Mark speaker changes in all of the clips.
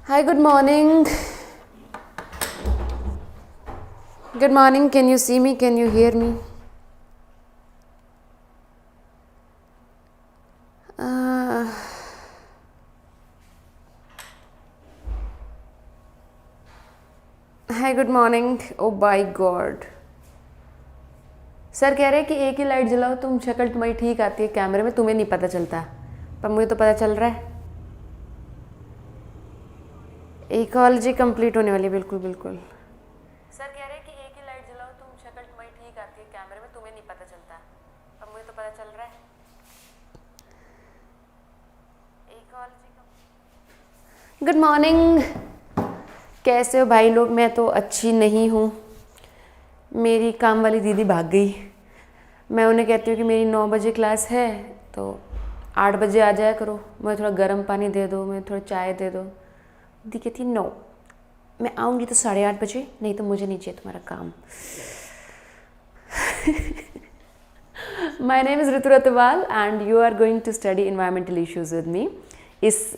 Speaker 1: Hi, good morning. Good morning. Can you see me? Can you hear me? Hi, good morning. Oh my God. Sir कह रहे हैं कि एक ही light जलाओ, तुम शक्ल तुम्हारी ठीक आती है कैमरे में, तुम्हें नहीं पता चलता, पर मुझे तो पता चल रहा है। इकोलॉजी कंप्लीट होने वाली, बिल्कुल बिल्कुल। सर कह रहे हैं कि एक ही लाइट जलाओ, तुम शक्ल तुम्हारी ठीक आती है कैमरे में, तुम्हें नहीं पता चलता, पर मुझे तो पता चल रहा है। इकोलॉजी। Good morning. कैसे हो भाई लोग? मैं तो अच्छी नहीं हूँ। मेरी काम वाली दीदी भाग गई। मैं उन्हें कहती हूँ कि मेरी 9 बजे क्लास है, तो 8 बजे आ जाया करो, मुझे थोड़ा गर्म पानी दे दो, मुझे थोड़ा चाय दे दो। दीदी कहती नो, मैं आऊँगी तो 8:30 बजे, नहीं तो मुझे नहीं चाहिए तुम्हारा काम। My name is Ritu Ratwal and you are going to study environmental issues with me. इस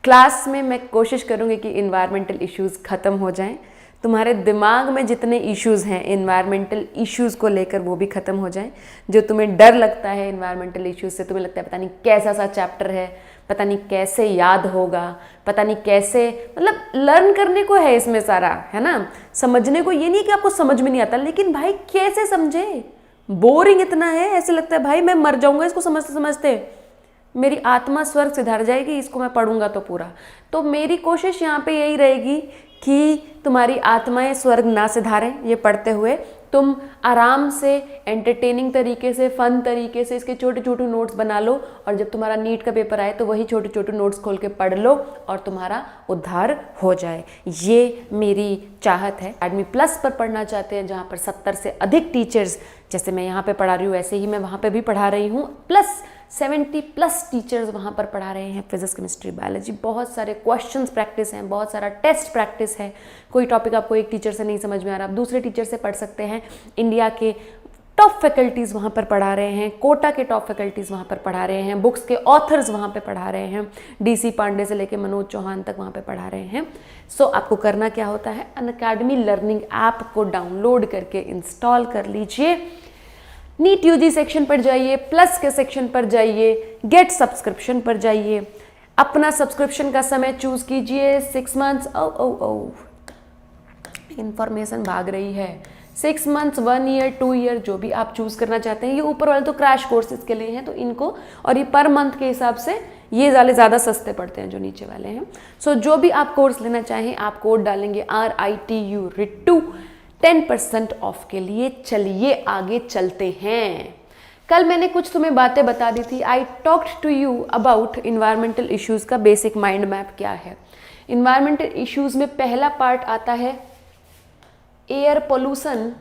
Speaker 1: क्लास में मैं कोशिश करूँगी कि इन्वायरमेंटल इश्यूज़ ख़त्म हो जाएं, तुम्हारे दिमाग में जितने इश्यूज़ हैं इन्वायरमेंटल इश्यूज़ को लेकर वो भी ख़त्म हो जाएं। जो तुम्हें डर लगता है इन्वायरमेंटल इश्यूज़ से, तुम्हें लगता है पता नहीं कैसा सा चैप्टर है, पता नहीं कैसे याद होगा, पता नहीं कैसे, मतलब लर्न करने को है इसमें सारा, है ना, समझने को। ये नहीं कि आपको समझ में नहीं आता, लेकिन भाई कैसे समझे, बोरिंग इतना है, ऐसे लगता है भाई मैं मर जाऊँगा इसको समझते समझते, मेरी आत्मा स्वर्ग सिधार जाएगी इसको मैं पढ़ूंगा तो पूरा। तो मेरी कोशिश यहाँ पे यही रहेगी कि तुम्हारी आत्माएं स्वर्ग ना सिधारें ये पढ़ते हुए, तुम आराम से एंटरटेनिंग तरीके से, फन तरीके से इसके छोटे छोटे नोट्स बना लो, और जब तुम्हारा नीट का पेपर आए तो वही छोटे छोटे नोट्स खोल के पढ़ लो और तुम्हारा उद्धार हो जाए। ये मेरी चाहत है। एकेडमी प्लस पर पढ़ना चाहते हैं जहाँ पर 70 से अधिक टीचर्स, जैसे मैं यहाँ पे पढ़ा रही हूँ वैसे ही मैं वहाँ पे भी पढ़ा रही हूँ, प्लस 70+ टीचर्स वहाँ पर पढ़ा रहे हैं फिजिक्स केमिस्ट्री बायोलॉजी। बहुत सारे क्वेश्चंस प्रैक्टिस हैं, बहुत सारा टेस्ट प्रैक्टिस है। कोई टॉपिक आपको एक टीचर से नहीं समझ में आ रहा, आप दूसरे टीचर से पढ़ सकते हैं। इंडिया के टॉप फैकल्टीज़ वहाँ पर पढ़ा रहे हैं, कोटा के टॉप फैकल्टीज़ वहाँ पर पढ़ा रहे हैं, बुक्स के ऑथर्स वहाँ पर पढ़ा रहे हैं, DC पांडे से लेकर मनोज चौहान तक वहाँ पर पढ़ा रहे हैं। सो आपको करना क्या होता है, अनअकैडमी लर्निंग ऐप को डाउनलोड करके इंस्टॉल कर लीजिए, नीट UG सेक्शन पर जाइए, प्लस के सेक्शन पर जाइए, गेट सब्सक्रिप्शन पर जाइए, अपना सब्सक्रिप्शन का समय चूज कीजिए 6 मंथ्स। इंफॉर्मेशन भाग रही है। 6 मंथ्स, 1 ईयर, 2 ईयर, जो भी आप चूज करना चाहते हैं। ये ऊपर वाले तो क्रैश कोर्सेज के लिए हैं, तो इनको, और ये पर मंथ के हिसाब से ये वाले ज़्यादा सस्ते पड़ते हैं जो नीचे वाले हैं। सो जो भी आप कोर्स लेना चाहें आप कोड डालेंगे RITU RITU 10% ऑफ के लिए। चलिए आगे चलते हैं। कल मैंने कुछ तुम्हें बातें बता दी थी। I talked to you about environmental issues का बेसिक माइंड मैप क्या है। इन्वायरमेंटल इश्यूज़ में पहला पार्ट आता है एयर पोल्यूशन।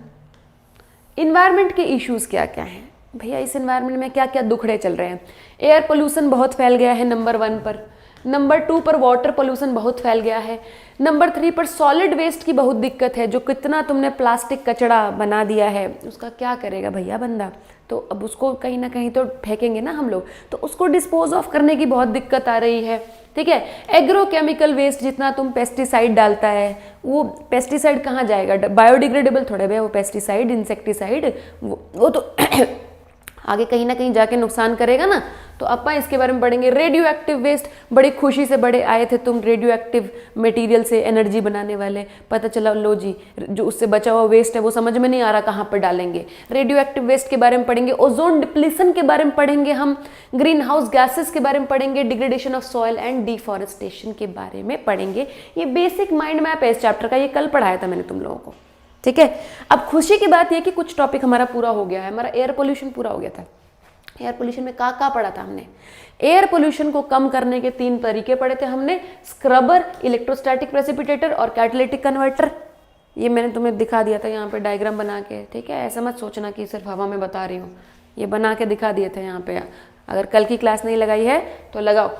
Speaker 1: इन्वायरमेंट के इश्यूज़ क्या क्या हैं भैया, इस इन्वायरमेंट में क्या क्या दुखड़े चल रहे हैं। एयर पोल्यूशन बहुत फैल गया है नंबर 1 पर, नंबर 2 पर वाटर पोल्यूशन बहुत फैल गया है, नंबर 3 पर सॉलिड वेस्ट की बहुत दिक्कत है। जो कितना तुमने प्लास्टिक कचरा बना दिया है उसका क्या करेगा भैया बंदा, तो अब उसको कहीं ना कहीं तो फेंकेंगे ना हम लोग, तो उसको डिस्पोज ऑफ करने की बहुत दिक्कत आ रही है। ठीक है, एग्रोकेमिकल वेस्ट, जितना तुम पेस्टिसाइड डालता है, वो पेस्टिसाइड कहाँ जाएगा, बायोडिग्रेडेबल थोड़े भैया वो पेस्टिसाइड, इंसेक्टिसाइड, वो तो आगे कहीं ना कहीं जाके नुकसान करेगा ना। तो अपन इसके बारे में पढ़ेंगे। रेडियो एक्टिव वेस्ट, बड़ी खुशी से बड़े आए थे तुम रेडियो एक्टिव मटेरियल से एनर्जी बनाने वाले, पता चला लो जी जो उससे बचा हुआ वेस्ट है वो समझ में नहीं आ रहा कहाँ पर डालेंगे। रेडियो एक्टिव वेस्ट के बारे में पढ़ेंगे, ओजोन डिप्लीशन के बारे में पढ़ेंगे हम, ग्रीन हाउस गैसेस के बारे में पढ़ेंगे, degradation of soil and deforestation के बारे में पढ़ेंगे। ये बेसिक माइंड मैप है इस चैप्टर का, ये कल पढ़ाया था मैंने तुम लोगों को। ठीक है, अब खुशी की बात यह कि कुछ टॉपिक हमारा पूरा हो गया है। हमारा एयर पोल्यूशन पूरा हो गया था। एयर पोल्यूशन में क्या पढ़ा था हमने, एयर पोल्यूशन को कम करने के 3 तरीके पढ़े थे हमने, स्क्रबर, इलेक्ट्रोस्टैटिक प्रेसिपिटेटर और कैटालिटिक कन्वर्टर। ये मैंने तुम्हें दिखा दिया था यहाँ पे डायग्राम बना के। ठीक है, ऐसा मत सोचना कि सिर्फ हवा में बता रही हूँ, ये बना के दिखा दिए थे यहाँ पे। अगर कल की क्लास नहीं लगाई है तो लगाओ।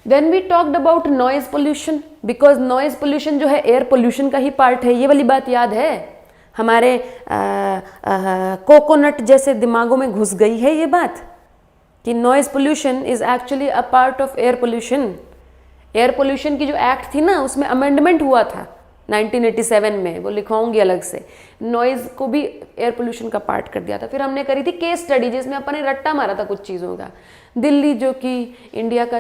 Speaker 1: Then we talked about noise pollution, because noise pollution जो है एयर पोल्यूशन का ही पार्ट है। ये वाली बात याद है, हमारे कोकोनट जैसे दिमागों में घुस गई है ये बात कि noise pollution is actually a part of air pollution. Air pollution की जो एक्ट थी ना, उसमें अमेंडमेंट हुआ था 1987 में, वो लिखवाऊंगी अलग से। नॉइज़ को भी एयर पोल्यूशन का पार्ट कर दिया था। फिर हमने करी थी केस स्टडी, जिसमें अपन ने रट्टा मारा था कुछ चीज़ों का। दिल्ली जो कि इंडिया का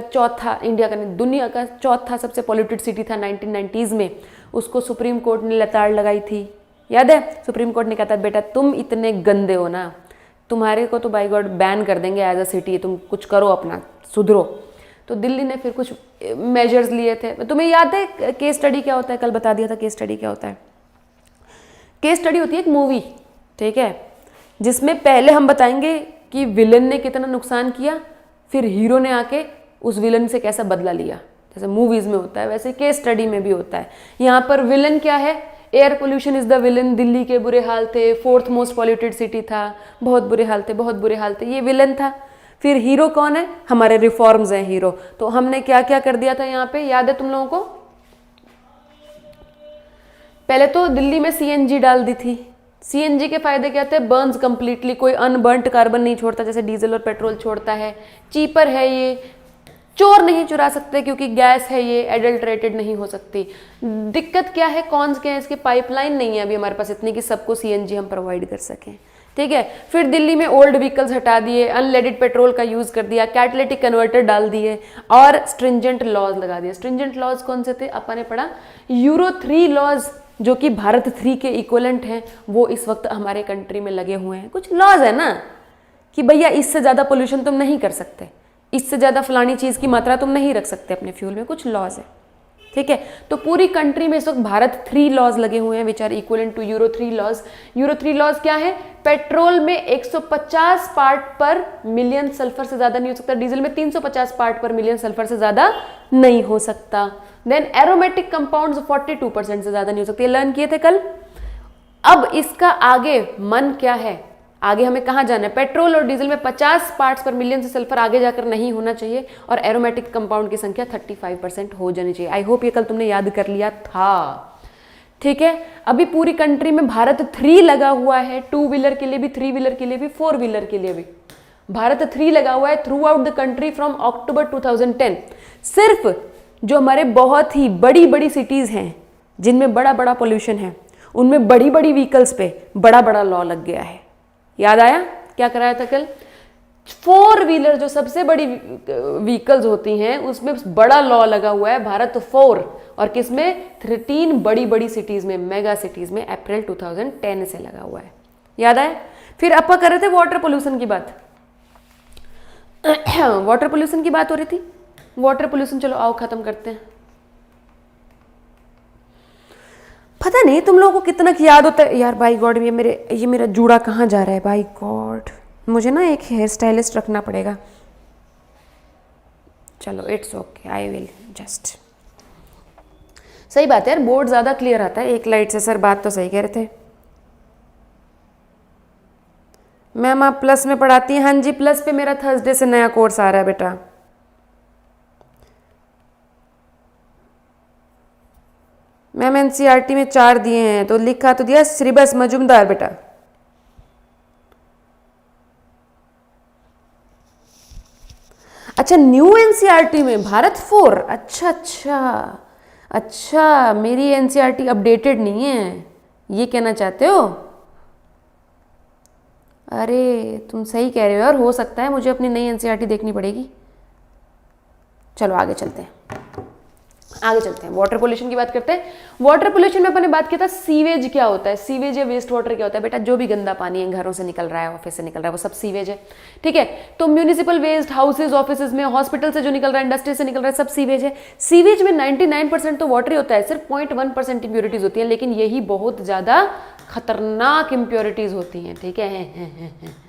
Speaker 1: नहीं, दुनिया का चौथा सबसे पॉल्यूटेड सिटी था 1990s में, उसको सुप्रीम कोर्ट ने लताड़ लगाई थी, याद है? सुप्रीम कोर्ट ने कहा था बेटा तुम इतने गंदे हो ना, तुम्हारे को तो बाय गॉड बैन कर देंगे एज अ सिटी, तुम कुछ करो, अपना सुधरो। तो दिल्ली ने फिर कुछ मेजर्स लिए थे। तुम्हें याद है केस स्टडी क्या होता है? कल बता दिया था केस स्टडी क्या होता है। केस स्टडी होती है एक मूवी, ठीक है, जिसमें पहले हम बताएंगे कि विलन ने कितना नुकसान किया, फिर हीरो ने आके उस विलन से कैसा बदला लिया। जैसे मूवीज में होता है वैसे केस स्टडी में भी होता है। यहाँ पर विलन क्या है? Air pollution is the villain. Delhi के बुरे हाल थे, 4th मोस्ट पॉल्यूटेड सिटी था, बहुत बुरे हाल थे, बहुत बुरे हाल थे, ये विलन था। फिर हीरो कौन है? हमारे रिफॉर्म्स हैं हीरो। तो हमने क्या क्या कर दिया था यहाँ पे, याद है तुम लोगों को? पहले तो दिल्ली में सीएनजी डाल दी थी। सीएनजी के फायदे क्या थे? बर्न्स कंप्लीटली, कोई अनबर्न्ट कार्बन नहीं छोड़ता जैसे डीजल और पेट्रोल छोड़ता है। चीपर है ये, चोर नहीं चुरा सकते क्योंकि गैस है ये, एडल्ट्रेटेड नहीं हो सकती। दिक्कत क्या है, कॉन्स क्या है इसके? पाइपलाइन नहीं है अभी हमारे पास इतनी कि सबको सीएनजी हम प्रोवाइड कर सकें, ठीक है। फिर दिल्ली में ओल्ड व्हीकल्स हटा दिए, अनलेडेड पेट्रोल का यूज कर दिया, कैटालिटिक कन्वर्टर डाल दिए और स्ट्रिंजेंट लॉज लगा दिए। स्ट्रिंजेंट लॉज कौन से थे? अपन ने पढ़ा यूरो 3 लॉज, जो कि भारत 3 के इक्वलेंट हैं, वो इस वक्त हमारे कंट्री में लगे हुए हैं। कुछ लॉज है ना कि भैया इससे ज़्यादा पोल्यूशन तुम नहीं कर सकते, इससे ज़्यादा फलानी चीज़ की मात्रा तुम नहीं रख सकते अपने फ्यूल में, कुछ लॉज है, ठीक है। तो पूरी कंट्री में इस वक्त भारत 3 लॉज लगे हुए हैं which are equivalent to Euro 3 laws. Euro 3 laws क्या है? पेट्रोल में 150 पार्ट पर मिलियन सल्फर से ज़्यादा नहीं हो सकता, डीजल में 350 पार्ट पर मिलियन सल्फर से ज़्यादा नहीं हो सकता। देन एरोमेटिक कंपाउंड्स 42% से ज़्यादा नहीं हो सकते, लर्न किए थे कल। अब इसका आगे मन क्या है? आगे हमें कहाँ जाना है? पेट्रोल और डीजल में 50 पार्ट्स पर मिलियन से सल्फर आगे जाकर नहीं होना चाहिए और एरोमेटिक कंपाउंड की संख्या 35% हो जानी चाहिए। आई होप ये कल तुमने याद कर लिया था, ठीक है। अभी पूरी कंट्री में भारत 3 लगा हुआ है, 2 व्हीलर के लिए भी, 3 व्हीलर के लिए भी, 4 व्हीलर के लिए भी भारत 3 लगा हुआ है through out the country from October 2010। सिर्फ जो हमारे बहुत ही बड़ी बड़ी सिटीज हैं जिनमें बड़ा बड़ा पोल्यूशन है, उनमें बड़ी बड़ी व्हीकल्स पे बड़ा बड़ा लॉ लग गया है। याद आया क्या कराया था कल? 4 व्हीलर जो सबसे बड़ी व्हीकल्स होती हैं उसमें बड़ा लॉ लगा हुआ है, भारत 4, और किसमें? 13 बड़ी बड़ी सिटीज में, मेगा सिटीज में, अप्रैल 2010 से लगा हुआ है। याद आया? फिर अपन कर रहे थे वाटर पोल्यूशन की बात वाटर पोल्यूशन की बात हो रही थी। वाटर पोल्यूशन चलो आओ खत्म करते हैं। पता नहीं तुम लोगों को कितना याद होता है यार, बाई गॉड ये मेरा जूड़ा कहाँ जा रहा है, बाई गॉड। मुझे ना एक हेयर स्टाइलिस्ट रखना पड़ेगा। चलो it's okay, I will just. सही बात है यार, बोर्ड ज़्यादा क्लियर आता है एक लाइट से। सर बात तो सही कह रहे थे। मैम आप प्लस में पढ़ाती हैं? हाँ जी, प्लस पे मेरा थर्सडे से नया कोर्स आ रहा है बेटा। मैम एनसीईआरटी में 4 दिए हैं तो लिखा तो दिया श्रीबस मजुमदार बेटा। अच्छा, न्यू एनसीईआरटी में भारत 4। अच्छा अच्छा अच्छा, मेरी एनसीईआरटी अपडेटेड नहीं है, ये कहना चाहते हो? अरे तुम सही कह रहे हो यार, हो सकता है मुझे अपनी नई एनसीईआरटी देखनी पड़ेगी। चलो आगे चलते हैं, वाटर पोल्यूशन की बात करते हैं। वाटर पोल्यूशन में अपन ने बात किया था सीवेज क्या होता है, सीवेज या वेस्ट वाटर क्या होता है। बेटा जो भी गंदा पानी है घरों से निकल रहा है, ऑफिस से निकल रहा है, वो सब सीवेज है, ठीक है। तो म्यूनिसिपल वेस्ट, हाउसेज, ऑफिस में, हॉस्पिटल से जो निकल रहा है, इंडस्ट्री से निकल रहा है, सब सीवेज है। सीवेज में 99% तो वाटर ही होता है, सिर्फ 0.1% इम्प्योरिटीज होती है, लेकिन यही बहुत ज्यादा खतरनाक इम्प्योरिटीज होती हैं, ठीक है।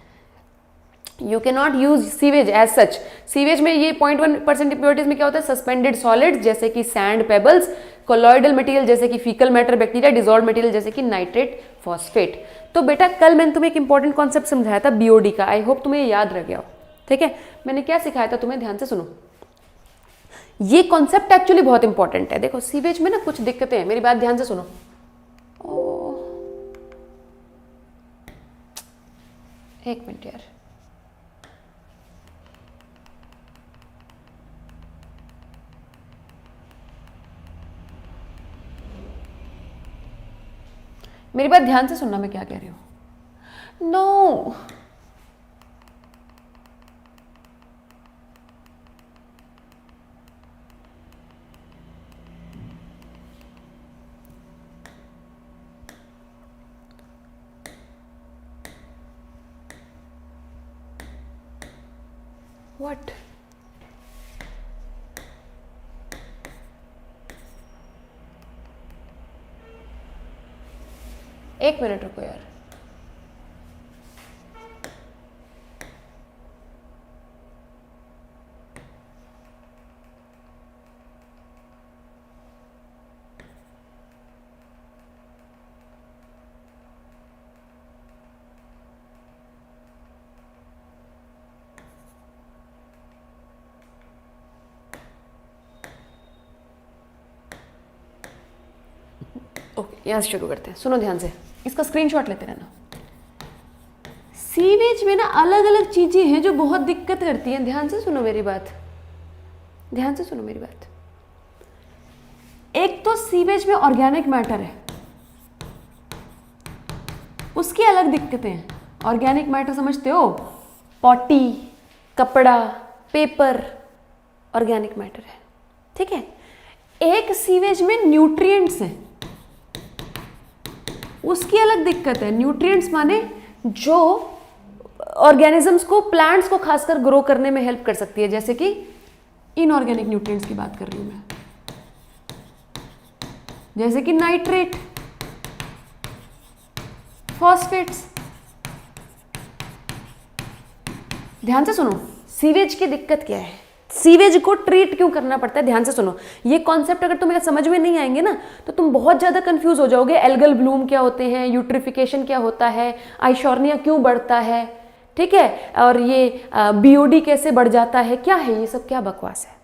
Speaker 1: You can not use sewage as such. Sewage में ये 0.1% इम्प्योरिटीज में क्या होता है? सस्पेंडेड सॉलिड्स जैसे कि सैंड, पेबल्स, कोलॉइडल मटेरियल जैसे कि faecal matter, bacteria, dissolve material जैसे कि नाइट्रेट, फॉस्फेट। तो बेटा कल मैंने तुम्हें एक इंपॉर्टेंट कॉन्सेप्ट समझाया था बीओडी का, आई होप तुम्हें याद रह गया हो, ठीक है। मैंने क्या सिखाया था तुम्हें, ध्यान से सुनो। ये कॉन्सेप्ट एक्चुअली बहुत इंपॉर्टेंट है। देखो सीवेज में ना कुछ दिक्कतें हैं, मेरी बात ध्यान से सुनो। एक मिनट यार, मेरी बात ध्यान से सुनना, मैं क्या कह रही हूँ। No, what? एक मिनट रुको यार। ओके, यहाँ से शुरू करते हैं, सुनो ध्यान से, इसका स्क्रीनशॉट लेते रहना। सीवेज में ना अलग अलग चीजें हैं जो बहुत दिक्कत करती हैं। ध्यान से सुनो मेरी बात, ध्यान से सुनो मेरी बात। एक तो सीवेज में ऑर्गेनिक मैटर है, उसकी अलग दिक्कतें हैं। ऑर्गेनिक मैटर समझते हो? पॉटी, कपड़ा, पेपर, ऑर्गेनिक मैटर है, ठीक है। एक सीवेज में न्यूट्रिएंट्स हैं, उसकी अलग दिक्कत है। न्यूट्रिएंट्स माने जो ऑर्गेनिजम्स को, प्लांट्स को खासकर ग्रो करने में हेल्प कर सकती है, जैसे कि इनऑर्गेनिक न्यूट्रिएंट्स की बात कर रही हूं मैं, जैसे कि नाइट्रेट, फॉस्फेट्स। ध्यान से सुनो, सीवेज की दिक्कत क्या है, सीवेज को ट्रीट क्यों करना पड़ता है। ध्यान से सुनो, ये कॉन्सेप्ट अगर तुम्हें समझ में नहीं आएंगे ना तो तुम बहुत ज्यादा कंफ्यूज हो जाओगे। एल्गल ब्लूम क्या होते हैं, यूट्रिफिकेशन क्या होता है, आइशोर्निया क्यों बढ़ता है, ठीक है, और ये बीओडी कैसे बढ़ जाता है, क्या है ये सब, क्या बकवास है।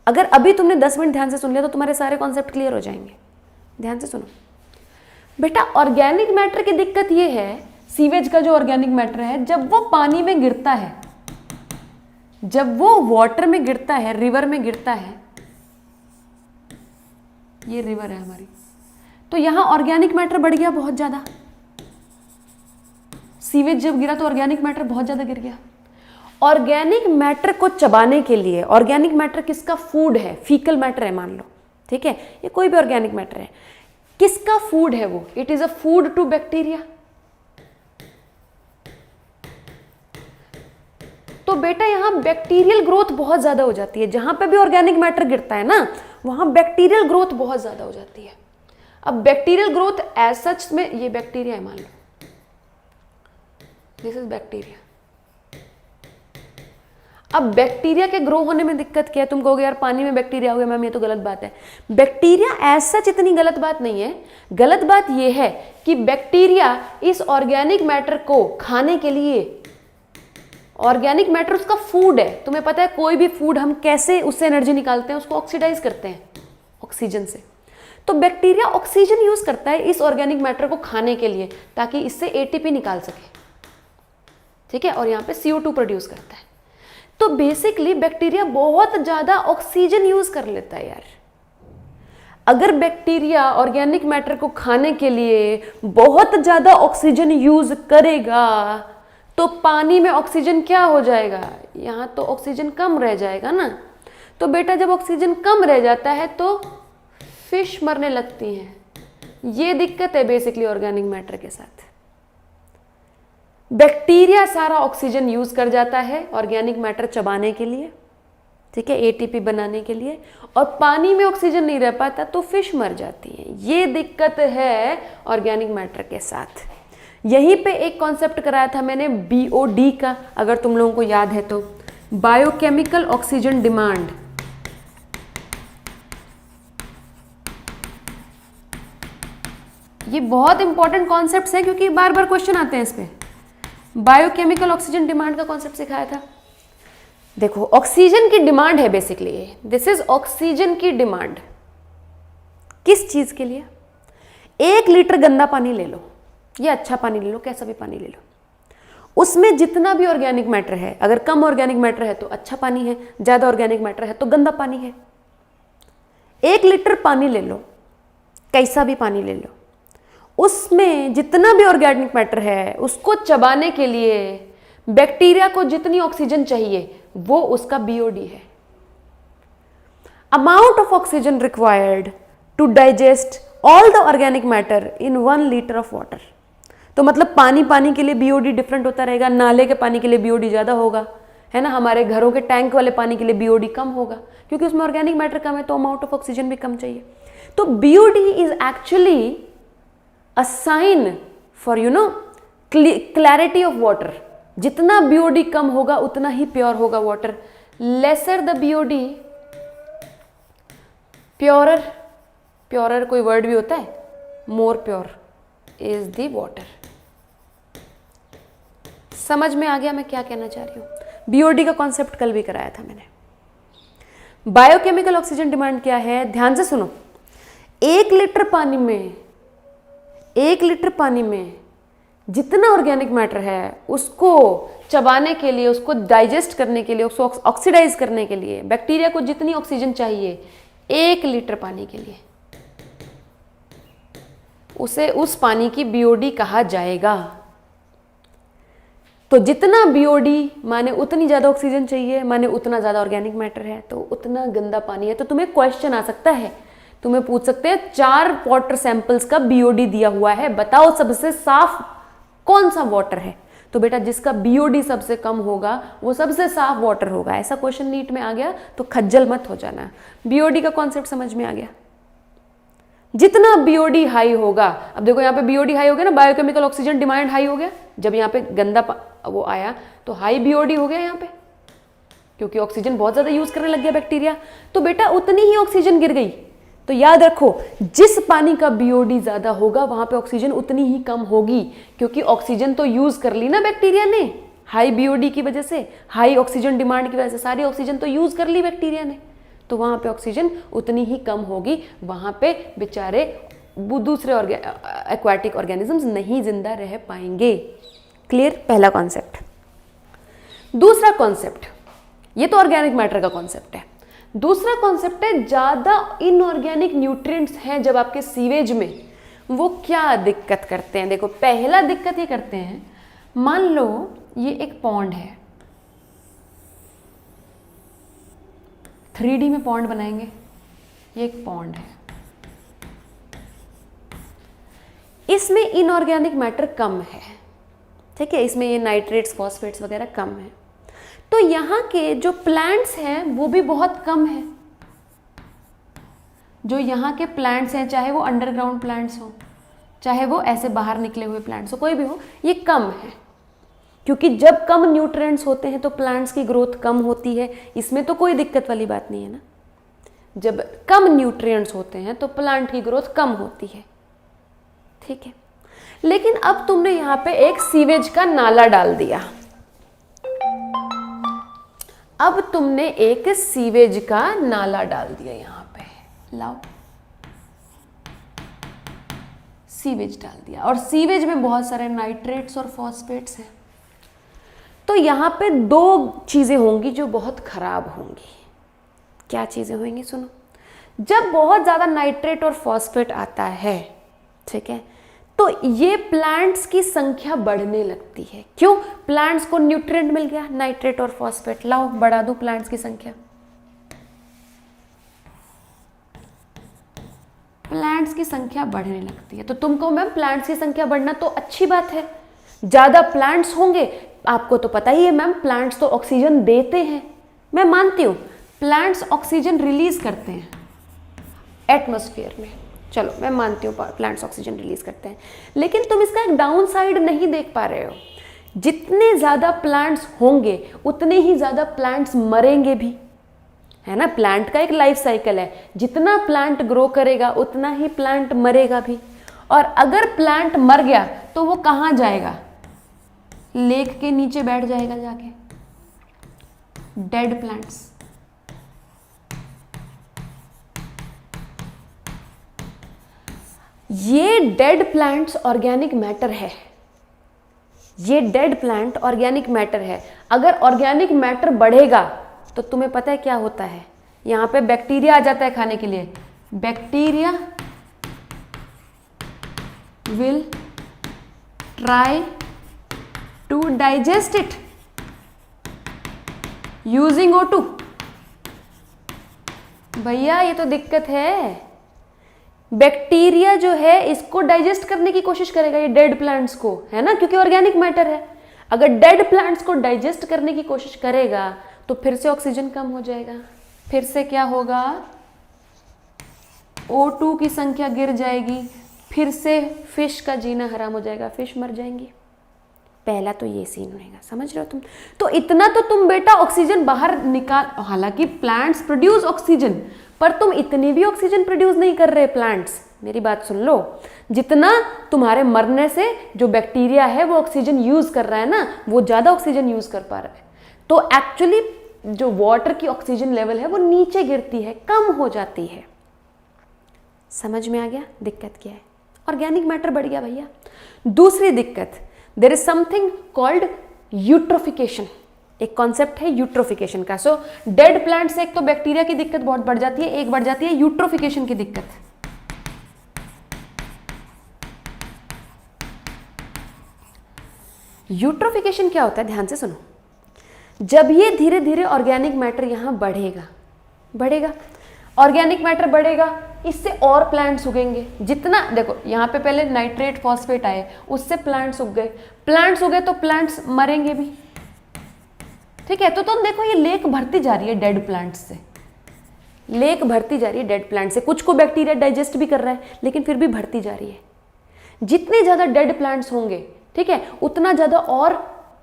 Speaker 1: अगर अभी तुमने 10 मिनट ध्यान से सुन लिया तो तुम्हारे सारे कॉन्सेप्ट क्लियर हो जाएंगे। ध्यान से सुनो बेटा, ऑर्गेनिक मैटर की दिक्कत ये है, सीवेज का जो ऑर्गेनिक मैटर है, जब वो पानी में गिरता है, जब वो वाटर में गिरता है, रिवर में गिरता है, ये रिवर है हमारी, तो यहां ऑर्गेनिक मैटर बढ़ गया बहुत ज्यादा। सीवेज जब गिरा तो ऑर्गेनिक मैटर बहुत ज्यादा गिर गया। ऑर्गेनिक मैटर को चबाने के लिए, ऑर्गेनिक मैटर किसका फूड है, फीकल मैटर है मान लो, ठीक है, ये कोई भी ऑर्गेनिक मैटर है, किसका फूड है वो, it is a food to bacteria. तो बेटा यहां बैक्टीरियल ग्रोथ बहुत ज्यादा हो जाती है, जहां पे भी ऑर्गेनिक मैटर गिरता है ना वहां बैक्टीरियल ग्रोथ बहुत ज्यादा हो जाती है। अब बैक्टीरियल ग्रोथ एज सच में, ये बैक्टीरिया है मान लो, दिस इज बैक्टीरिया। अब बैक्टीरिया के ग्रो होने में दिक्कत क्या है, तुम कहोगे यार पानी में बैक्टीरिया हो गया मैम, ये तो गलत बात है। बैक्टीरिया एज सच इतनी गलत बात नहीं है, गलत बात यह है कि बैक्टीरिया इस ऑर्गेनिक मैटर को खाने के लिए, ऑर्गेनिक मैटर उसका फूड है। तुम्हें पता है कोई भी फूड हम कैसे उससे एनर्जी निकालते हैं, उसको ऑक्सीडाइज करते हैं ऑक्सीजन से। तो बैक्टीरिया ऑक्सीजन यूज करता है इस ऑर्गेनिक मैटर को खाने के लिए, ताकि इससे एटीपी निकाल सके, ठीक है, और यहाँ पे CO2 प्रोड्यूस करता है। तो बेसिकली बैक्टीरिया बहुत ज्यादा ऑक्सीजन यूज कर लेता है यार। अगर बैक्टीरिया ऑर्गेनिक मैटर को खाने के लिए बहुत ज्यादा ऑक्सीजन यूज करेगा तो पानी में ऑक्सीजन क्या हो जाएगा, यहां तो ऑक्सीजन कम रह जाएगा ना। तो बेटा जब ऑक्सीजन कम रह जाता है तो फिश मरने लगती हैं। ये दिक्कत है बेसिकली ऑर्गेनिक मैटर के साथ। बैक्टीरिया सारा ऑक्सीजन यूज कर जाता है ऑर्गेनिक मैटर चबाने के लिए, ठीक है, एटीपी बनाने के लिए, और पानी में ऑक्सीजन नहीं रह पाता तो फिश मर जाती है। ये दिक्कत है ऑर्गेनिक मैटर के साथ। यहीं पे एक कॉन्सेप्ट कराया था मैंने BOD का, अगर तुम लोगों को याद है तो, बायोकेमिकल ऑक्सीजन डिमांड। ये बहुत इंपॉर्टेंट कॉन्सेप्ट्स हैं क्योंकि बार बार क्वेश्चन आते हैं इस पे। बायोकेमिकल ऑक्सीजन डिमांड का कॉन्सेप्ट सिखाया था। देखो ऑक्सीजन की डिमांड है बेसिकली, दिस इज ऑक्सीजन की डिमांड। किस चीज के लिए? 1 लीटर गंदा पानी ले लो या अच्छा पानी ले लो, कैसा भी पानी ले लो, उसमें जितना भी ऑर्गेनिक मैटर है, अगर कम ऑर्गेनिक मैटर है तो अच्छा पानी है, ज्यादा ऑर्गेनिक मैटर है तो गंदा पानी है। 1 लीटर पानी ले लो, कैसा भी पानी ले लो, उसमें जितना भी ऑर्गेनिक मैटर है उसको चबाने के लिए बैक्टीरिया को जितनी ऑक्सीजन चाहिए वो उसका बीओडी है। Amount of oxygen required to digest all the organic matter in 1 litre of water. तो मतलब पानी के लिए बीओडी डिफरेंट होता रहेगा, नाले के पानी के लिए बीओडी ज़्यादा होगा, है ना, हमारे घरों के टैंक वाले पानी के लिए बीओडी कम होगा क्योंकि उसमें ऑर्गेनिक मैटर कम है, तो अमाउंट ऑफ ऑक्सीजन भी कम चाहिए। तो BOD is actually a sign for clarity of water. जितना बीओडी कम होगा उतना ही प्योर होगा water. Lesser the BOD, purer कोई वर्ड भी होता है, more pure is the water. समझ में आ गया मैं क्या कहना चाह रही हूँ? बीओडी का कॉन्सेप्ट कल भी कराया था मैंने। बायोकेमिकल ऑक्सीजन डिमांड क्या है, ध्यान से सुनो। 1 लीटर पानी में जितना ऑर्गेनिक मैटर है उसको चबाने के लिए, उसको डाइजेस्ट करने के लिए, उसको ऑक्सीडाइज करने के लिए बैक्टीरिया को जितनी ऑक्सीजन चाहिए 1 लीटर पानी के लिए, उसे उस पानी की बीओडी कहा जाएगा। तो जितना बीओडी माने उतनी ज़्यादा ऑक्सीजन चाहिए, माने उतना ज़्यादा ऑर्गेनिक मैटर है, तो उतना गंदा पानी है। तो तुम्हें क्वेश्चन आ सकता है, तुम्हें पूछ सकते हैं 4 वाटर सैंपल्स का बीओडी दिया हुआ है, बताओ सबसे साफ कौन सा वाटर है। तो बेटा जिसका बीओडी सबसे कम होगा वो सबसे साफ वाटर होगा। ऐसा क्वेश्चन नीट में आ गया तो खज्जल मत हो जाना। बीओडी का कॉन्सेप्ट समझ में आ गया। जितना बीओडी हाई होगा, अब देखो यहाँ पे बीओडी हाई हो गया ना, बायोकेमिकल ऑक्सीजन डिमांड हाई हो गया। जब यहाँ पे गंदा वो आया तो हाई बीओडी हो गया यहाँ पे, क्योंकि ऑक्सीजन बहुत ज्यादा यूज करने लग गया बैक्टीरिया। तो बेटा उतनी ही ऑक्सीजन गिर गई। तो याद रखो, जिस पानी का बीओडी ज्यादा होगा वहां पे ऑक्सीजन उतनी ही कम होगी, क्योंकि ऑक्सीजन तो यूज कर ली ना बैक्टीरिया ने, हाई बीओडी की वजह से, हाई ऑक्सीजन डिमांड की वजह से सारी ऑक्सीजन तो यूज कर ली बैक्टीरिया ने, तो वहां पे ऑक्सीजन उतनी ही कम होगी। वहां पे बेचारे दूसरे एक्वाटिक ऑर्गेनिजम्स नहीं जिंदा रह पाएंगे। क्लियर? पहला कॉन्सेप्ट। दूसरा कॉन्सेप्ट, ये तो ऑर्गेनिक मैटर का कॉन्सेप्ट है। दूसरा कॉन्सेप्ट है ज्यादा इनऑर्गेनिक न्यूट्रिएंट्स हैं जब आपके सीवेज में, वो क्या दिक्कत करते हैं। देखो पहला दिक्कत ये करते हैं, मान लो ये एक पॉन्ड है, 3D में पॉन्ड बनाएंगे, ये एक पॉन्ड है, इसमें इनऑर्गेनिक मैटर कम है, ठीक है, इसमें ये नाइट्रेट्स फॉस्फेट्स वगैरह कम है। तो यहाँ के जो प्लांट्स हैं वो भी बहुत कम है। जो यहाँ के प्लांट्स हैं, चाहे वो अंडरग्राउंड प्लांट्स हो, चाहे वो ऐसे बाहर निकले हुए प्लांट्स हो, कोई भी हो, ये कम है। क्योंकि जब कम न्यूट्रिएंट्स होते हैं तो प्लांट्स की ग्रोथ कम होती है, इसमें तो कोई दिक्कत वाली बात नहीं है ना। जब कम न्यूट्रिएंट्स होते हैं तो प्लांट की ग्रोथ कम होती है, ठीक है। लेकिन अब तुमने यहाँ पे एक सीवेज का नाला डाल दिया, अब तुमने एक सीवेज का नाला डाल दिया यहाँ पे, लाओ सीवेज डाल दिया, और सीवेज में बहुत सारे नाइट्रेट्स और फॉस्फेट्स हैं। तो यहाँ पे 2 चीजें होंगी जो बहुत खराब होंगी। क्या चीजें होंगी? सुनो, जब बहुत ज्यादा नाइट्रेट और फॉस्फेट आता है, ठीक है, तो ये प्लांट्स की संख्या बढ़ने लगती है। क्यों? प्लांट्स को न्यूट्रिएंट मिल गया, नाइट्रेट और फॉस्फेट, लाओ बढ़ा दो प्लांट्स की संख्या। प्लांट्स की संख्या बढ़ने लगती है। तो तुमको मैम प्लांट्स की संख्या बढ़ना तो अच्छी बात है, ज्यादा प्लांट्स होंगे, आपको तो पता ही है मैम प्लांट्स तो ऑक्सीजन देते हैं, मैं मानती हूँ प्लांट्स ऑक्सीजन रिलीज करते हैं एटमॉस्फेयर में, चलो मैं मानती हूँ प्लांट्स ऑक्सीजन रिलीज करते हैं, लेकिन तुम इसका एक डाउन साइड नहीं देख पा रहे हो। जितने ज़्यादा प्लांट्स होंगे उतने ही ज़्यादा प्लांट्स मरेंगे भी, है ना। प्लांट का एक लाइफ साइकिल है, जितना प्लांट ग्रो करेगा उतना ही प्लांट मरेगा भी। और अगर प्लांट मर गया तो वो कहाँ जाएगा? लेक के नीचे बैठ जाएगा जाके, डेड प्लांट्स। ये डेड प्लांट्स ऑर्गेनिक मैटर है, ये डेड प्लांट ऑर्गेनिक मैटर है। अगर ऑर्गेनिक मैटर बढ़ेगा तो तुम्हें पता है क्या होता है, यहाँ पे बैक्टीरिया आ जाता है खाने के लिए। Bacteria will try to digest it using O2। भैया ये तो दिक्कत है, बैक्टीरिया जो है इसको डाइजेस्ट करने की कोशिश करेगा, ये डेड प्लांट्स को, है ना, क्योंकि ऑर्गेनिक मैटर है। अगर डेड प्लांट्स को डाइजेस्ट करने की कोशिश करेगा तो फिर से ऑक्सीजन कम हो जाएगा, फिर से क्या होगा, O2 की संख्या गिर जाएगी, फिर से फिश का जीना हराम हो जाएगा, फिश मर जाएंगी। पहला तो ये सीन रहेगा, समझ रहे हो तुम। तो इतना तो तुम बेटा ऑक्सीजन बाहर निकाल, हालांकि प्लांट्स प्रोड्यूस ऑक्सीजन, पर तुम इतनी भी ऑक्सीजन प्रोड्यूस नहीं कर रहे प्लांट्स। मेरी बात सुन लो, जितना तुम्हारे मरने से जो बैक्टीरिया है वो ऑक्सीजन यूज कर रहा है ना, वो ज्यादा ऑक्सीजन यूज कर पा रहा है। तो एक्चुअली जो वाटर की ऑक्सीजन लेवल है वो नीचे गिरती है, कम हो जाती है। समझ में आ गया दिक्कत क्या है? ऑर्गेनिक मैटर बढ़ गया भैया। दूसरी दिक्कत, there is something called eutrophication. एक कॉन्सेप्ट है यूट्रोफिकेशन का। सो डेड प्लांट से एक तो बैक्टीरिया की दिक्कत बहुत बढ़ जाती है, एक बढ़ जाती है यूट्रोफिकेशन की दिक्कत। यूट्रोफिकेशन क्या होता है, ध्यान से सुनो। जब ये धीरे धीरे ऑर्गेनिक मैटर यहां बढ़ेगा, ऑर्गेनिक मैटर बढ़ेगा, इससे और प्लांट्स उगेंगे। जितना देखो यहाँ पे पहले नाइट्रेट फॉस्फेट आए, उससे प्लांट्स उग गए, तो प्लांट्स मरेंगे भी। ठीक है, तो तुम देखो ये लेक भरती जा रही है डेड प्लांट्स से, लेक भरती जा रही है डेड प्लांट से। कुछ को बैक्टीरिया डाइजेस्ट भी कर रहा है, लेकिन फिर भी भरती जा रही है। जितने ज्यादा डेड प्लांट्स होंगे, ठीक है, उतना ज्यादा और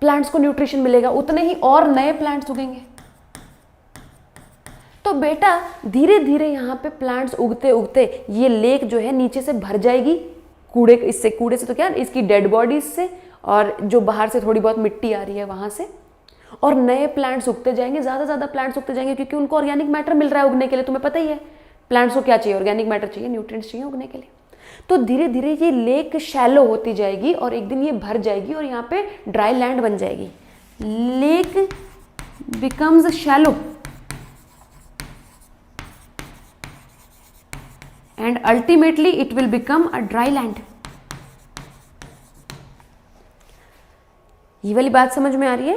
Speaker 1: प्लांट्स को न्यूट्रिशन मिलेगा, उतने ही और नए प्लांट्स उगेंगे। तो बेटा धीरे धीरे यहाँ पे प्लांट्स उगते उगते ये लेक जो है नीचे से भर जाएगी कूड़े से तो क्या, इसकी डेड बॉडीज से, और जो बाहर से थोड़ी बहुत मिट्टी आ रही है वहां से, और नए प्लांट्स उगते जाएंगे, ज्यादा प्लांट्स उगते जाएंगे, क्योंकि उनको ऑर्गेनिक मैटर मिल रहा है उगने के लिए। तुम्हें पता ही है प्लांट्स को क्या चाहिए, ऑर्गेनिक मैटर चाहिए, न्यूट्रिएंट्स चाहिए उगने के लिए। तो धीरे धीरे ये लेक शैलो होती जाएगी और एक दिन ये भर जाएगी और यहाँ पे ड्राई लैंड बन जाएगी। Lake becomes shallow and ultimately it will become a dry land। ये वाली बात समझ में आ रही है?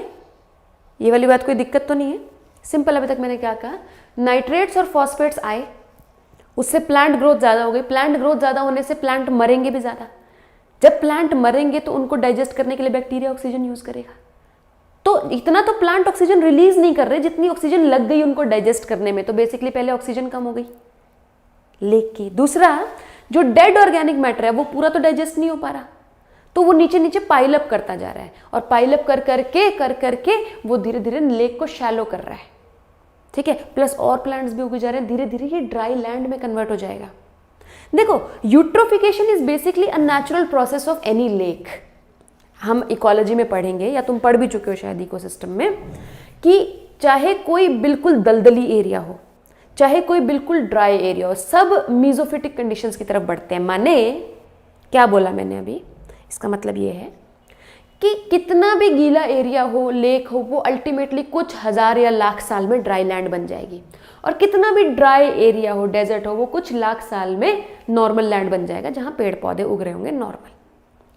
Speaker 1: ये वाली बात कोई दिक्कत तो नहीं है? सिंपल। अभी तक मैंने क्या कहा, नाइट्रेट्स और फॉस्फेट्स आए, उससे प्लांट ग्रोथ ज्यादा हो गई। प्लांट ग्रोथ ज्यादा होने से प्लांट मरेंगे भी ज्यादा। जब प्लांट मरेंगे तो उनको डाइजेस्ट करने के लिए बैक्टीरिया ऑक्सीजन यूज करेगा। तो इतना तो प्लांट ऑक्सीजन रिलीज नहीं कर रहे जितनी ऑक्सीजन लग गई उनको डाइजेस्ट करने में। तो बेसिकली पहले ऑक्सीजन कम हो गई लेक की। दूसरा, जो डेड ऑर्गेनिक मैटर है वो पूरा तो डाइजेस्ट नहीं हो पा रहा, तो वो नीचे नीचे पाइल अप करता जा रहा है, और पाइल अप कर करके वो धीरे धीरे लेक को शैलो कर रहा है। ठीक है, प्लस और प्लांट्स भी उगे जा रहे हैं, धीरे धीरे ये ड्राई लैंड में कन्वर्ट हो जाएगा। देखो, eutrophication is basically a natural process of any lake. हम इकोलॉजी में पढ़ेंगे, या तुम पढ़ भी चुके हो शायद इकोसिस्टम में, कि चाहे कोई बिल्कुल दलदली एरिया हो, चाहे कोई बिल्कुल ड्राई एरिया हो, सब मीजोफिटिक कंडीशंस की तरफ बढ़ते हैं। माने क्या बोला मैंने अभी, इसका मतलब ये है कि कितना भी गीला एरिया हो, लेक हो, वो अल्टीमेटली कुछ हजार या लाख साल में ड्राई लैंड बन जाएगी, और कितना भी ड्राई एरिया हो, डेजर्ट हो, वो कुछ लाख साल में नॉर्मल लैंड बन जाएगा जहां पेड़ पौधे उग रहे होंगे नॉर्मल।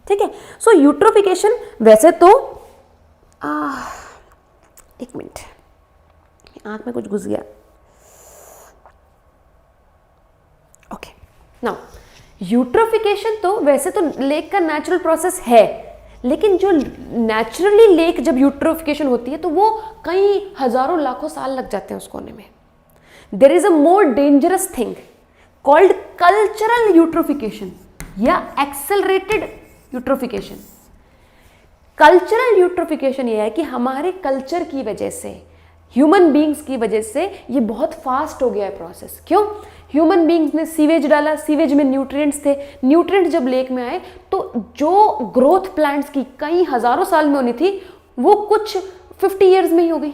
Speaker 1: ठीक है, सो यूट्रोफिकेशन वैसे तो एक मिनट, आंख में कुछ घुस गया। ओके, नाउ यूट्रोफिकेशन तो वैसे तो लेक का नेचुरल प्रोसेस है, लेकिन जो नेचुरली लेक जब यूट्रोफिकेशन होती है तो वो कई हजारों लाखों साल लग जाते हैं उसको होने में। There is a more dangerous thing called cultural eutrophication या एक्सेलरेटेड यूट्रोफिकेशन। कल्चरल यूट्रोफिकेशन ये है कि हमारे कल्चर की वजह से, ह्यूमन बींग्स की वजह से ये बहुत फास्ट हो गया है प्रोसेस। क्यों? ह्यूमन बींग्स ने सीवेज डाला, सीवेज में न्यूट्रिएंट्स थे, न्यूट्रिएंट्स जब लेक में आए तो जो ग्रोथ प्लांट्स की कई हजारों साल में होनी थी वो कुछ 50 ईयर्स में ही हो गई।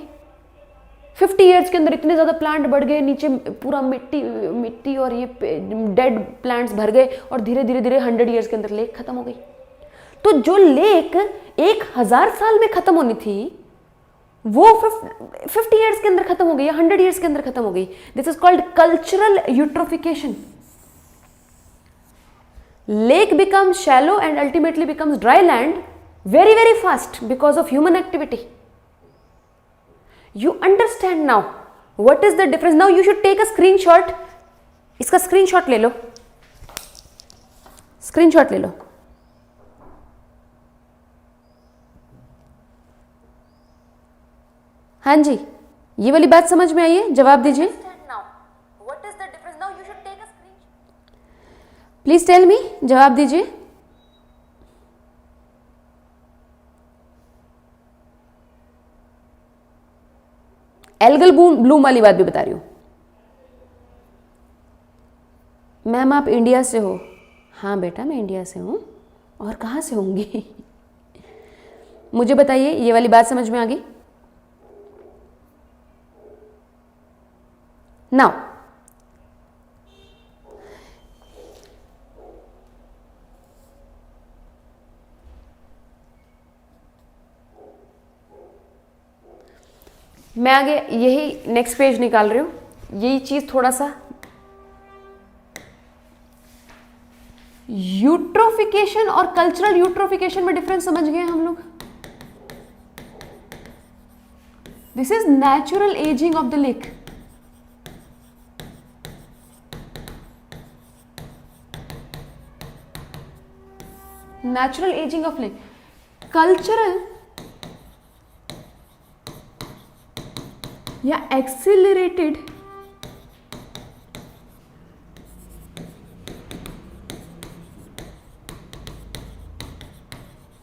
Speaker 1: 50 ईयर्स के अंदर इतने ज़्यादा प्लांट बढ़ गए, नीचे पूरा मिट्टी और ये डेड प्लांट्स भर गए, और धीरे धीरे धीरे 100 ईयर्स के अंदर लेक खत्म हो गई। तो जो लेक 1000 साल में खत्म होनी थी वो 50 ईयर्स के अंदर खत्म हो गई या 100 ईयर्स के अंदर खत्म हो गई। This is called cultural eutrophication. lake becomes shallow and ultimately becomes dry land very very fast because of human activity. You understand now what is the difference? Now you should take a screenshot. इसका screenshot ले लो, screenshot ले लो. हाँ जी, ये वाली बात समझ में आई है? जवाब दीजिए. प्लीज टेल मी, जवाब दीजिए. एल्गल ब्लूम वाली बात भी बता रही हूं. मैम आप इंडिया से हो? हाँ बेटा मैं इंडिया से हूं. और कहाँ से होंगी? मुझे बताइए, ये वाली बात समझ में आ गई? नाउ मैं आगे यही नेक्स्ट पेज निकाल रही हूं. यही चीज थोड़ा सा यूट्रोफिकेशन और कल्चरल यूट्रोफिकेशन में डिफरेंस समझ गए हम लोग. This is natural ageing of the lake. Natural ageing of lake. Cultural या accelerated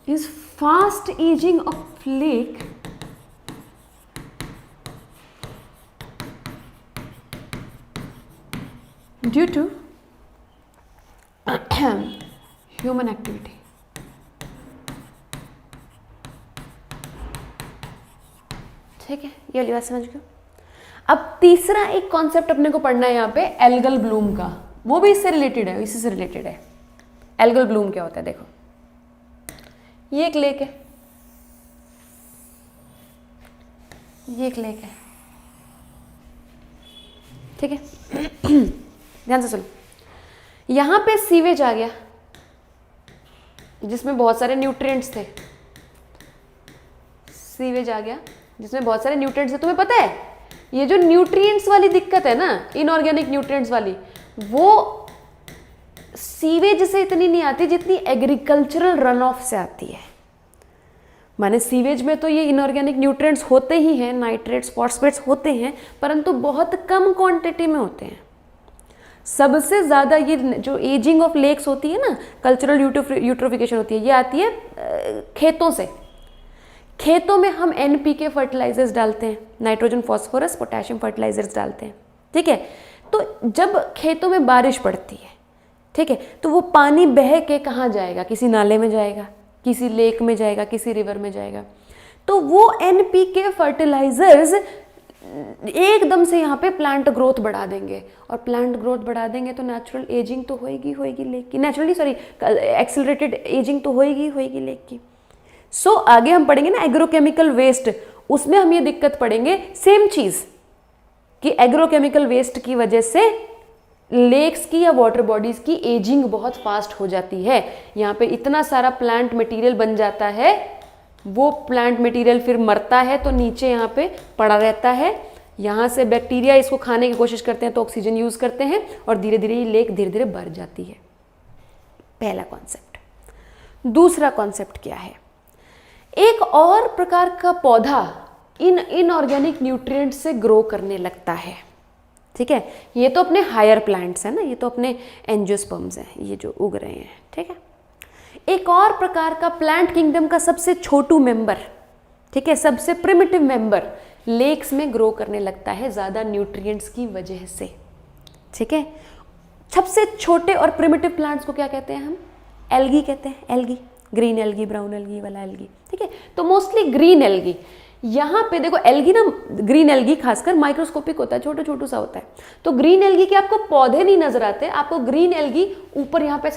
Speaker 1: is fast aging of lake due to human activity. ठीक है, ये वाली बात समझ गए. अब तीसरा एक कॉन्सेप्ट अपने को पढ़ना है यहाँ पे, एल्गल ब्लूम का. वो भी इससे रिलेटेड है, इसी से रिलेटेड है. एल्गल ब्लूम क्या होता है? देखो, ये एक लेक है, ये एक लेक है. ठीक है, ध्यान से सुनो. यहां पे सीवेज आ गया जिसमें बहुत सारे न्यूट्रिएंट्स थे. सीवेज आ गया जिसमें बहुत सारे न्यूट्रिएंट्स थे. तुम्हें पता है ये जो न्यूट्रिएंट्स वाली दिक्कत है ना, इनऑर्गेनिक न्यूट्रिएंट्स वाली, वो सीवेज से इतनी नहीं आती जितनी एग्रीकल्चरल रन ऑफ से आती है. माने सीवेज में तो ये इनऑर्गेनिक न्यूट्रिएंट्स होते ही हैं, नाइट्रेट्स फॉस्फेट्स होते हैं, परंतु बहुत कम क्वांटिटी में होते हैं. सबसे ज़्यादा ये जो एजिंग ऑफ लेक्स होती है ना, कल्चरल यूट्रोफिकेशन होती है, ये आती है खेतों से. खेतों में हम NPK फर्टिलाइजर्स डालते हैं, नाइट्रोजन फॉस्फोरस पोटेशियम फर्टिलाइजर्स डालते हैं. ठीक है, तो जब खेतों में बारिश पड़ती है, ठीक है, तो वो पानी बह के कहाँ जाएगा? किसी नाले में जाएगा, किसी लेक में जाएगा, किसी रिवर में जाएगा. तो वो NPK फर्टिलाइजर्स एकदम से यहाँ पे प्लांट ग्रोथ बढ़ा देंगे, और प्लांट ग्रोथ बढ़ा देंगे तो नेचुरल एजिंग तो होएगी लेक की. नेचुरली सॉरी, एक्सिलरेटेड एजिंग तो होएगी लेक की. सो आगे हम पढ़ेंगे ना एग्रोकेमिकल वेस्ट, उसमें हम ये दिक्कत पढ़ेंगे सेम चीज कि एग्रोकेमिकल वेस्ट की वजह से लेक्स की या वाटर बॉडीज की एजिंग बहुत फास्ट हो जाती है. यहाँ पे इतना सारा प्लांट मटेरियल बन जाता है, वो प्लांट मटेरियल फिर मरता है तो नीचे यहाँ पे पड़ा रहता है. यहाँ से बैक्टीरिया इसको खाने की कोशिश करते हैं तो ऑक्सीजन यूज करते हैं, और धीरे धीरे ये लेक धीरे धीरे बढ़ जाती है. पहला कॉन्सेप्ट. दूसरा कॉन्सेप्ट क्या है? एक और प्रकार का पौधा इनऑर्गेनिक न्यूट्रिएंट से ग्रो करने लगता है. ठीक है, ये तो अपने हायर प्लांट्स है ना, ये तो अपने एंजियोस्पर्म्स हैं, ये जो उग रहे हैं. ठीक है, एक और प्रकार का प्लांट किंगडम का सबसे छोटू मेंबर, ठीक है, सबसे प्रिमिटिव मेंबर लेक्स में ग्रो करने लगता है ज़्यादा न्यूट्रिएंट्स की वजह से. ठीक है, सबसे छोटे और प्रिमिटिव प्लांट्स को क्या कहते हैं हम? एल्गी कहते हैं. Algae, green algae, brown algae वाला एल्गी. ठीक है, तो मोस्टली ग्रीन एल्गी. यहाँ पे देखो एल्गी ना, ग्रीन एल्गी खासकर माइक्रोस्कोपिक होता है, छोटा सा होता है. तो ग्रीन एल्गी के आपको पौधे नहीं नजर आते, आपको ग्रीन एल्गी ऊपर यहाँ पे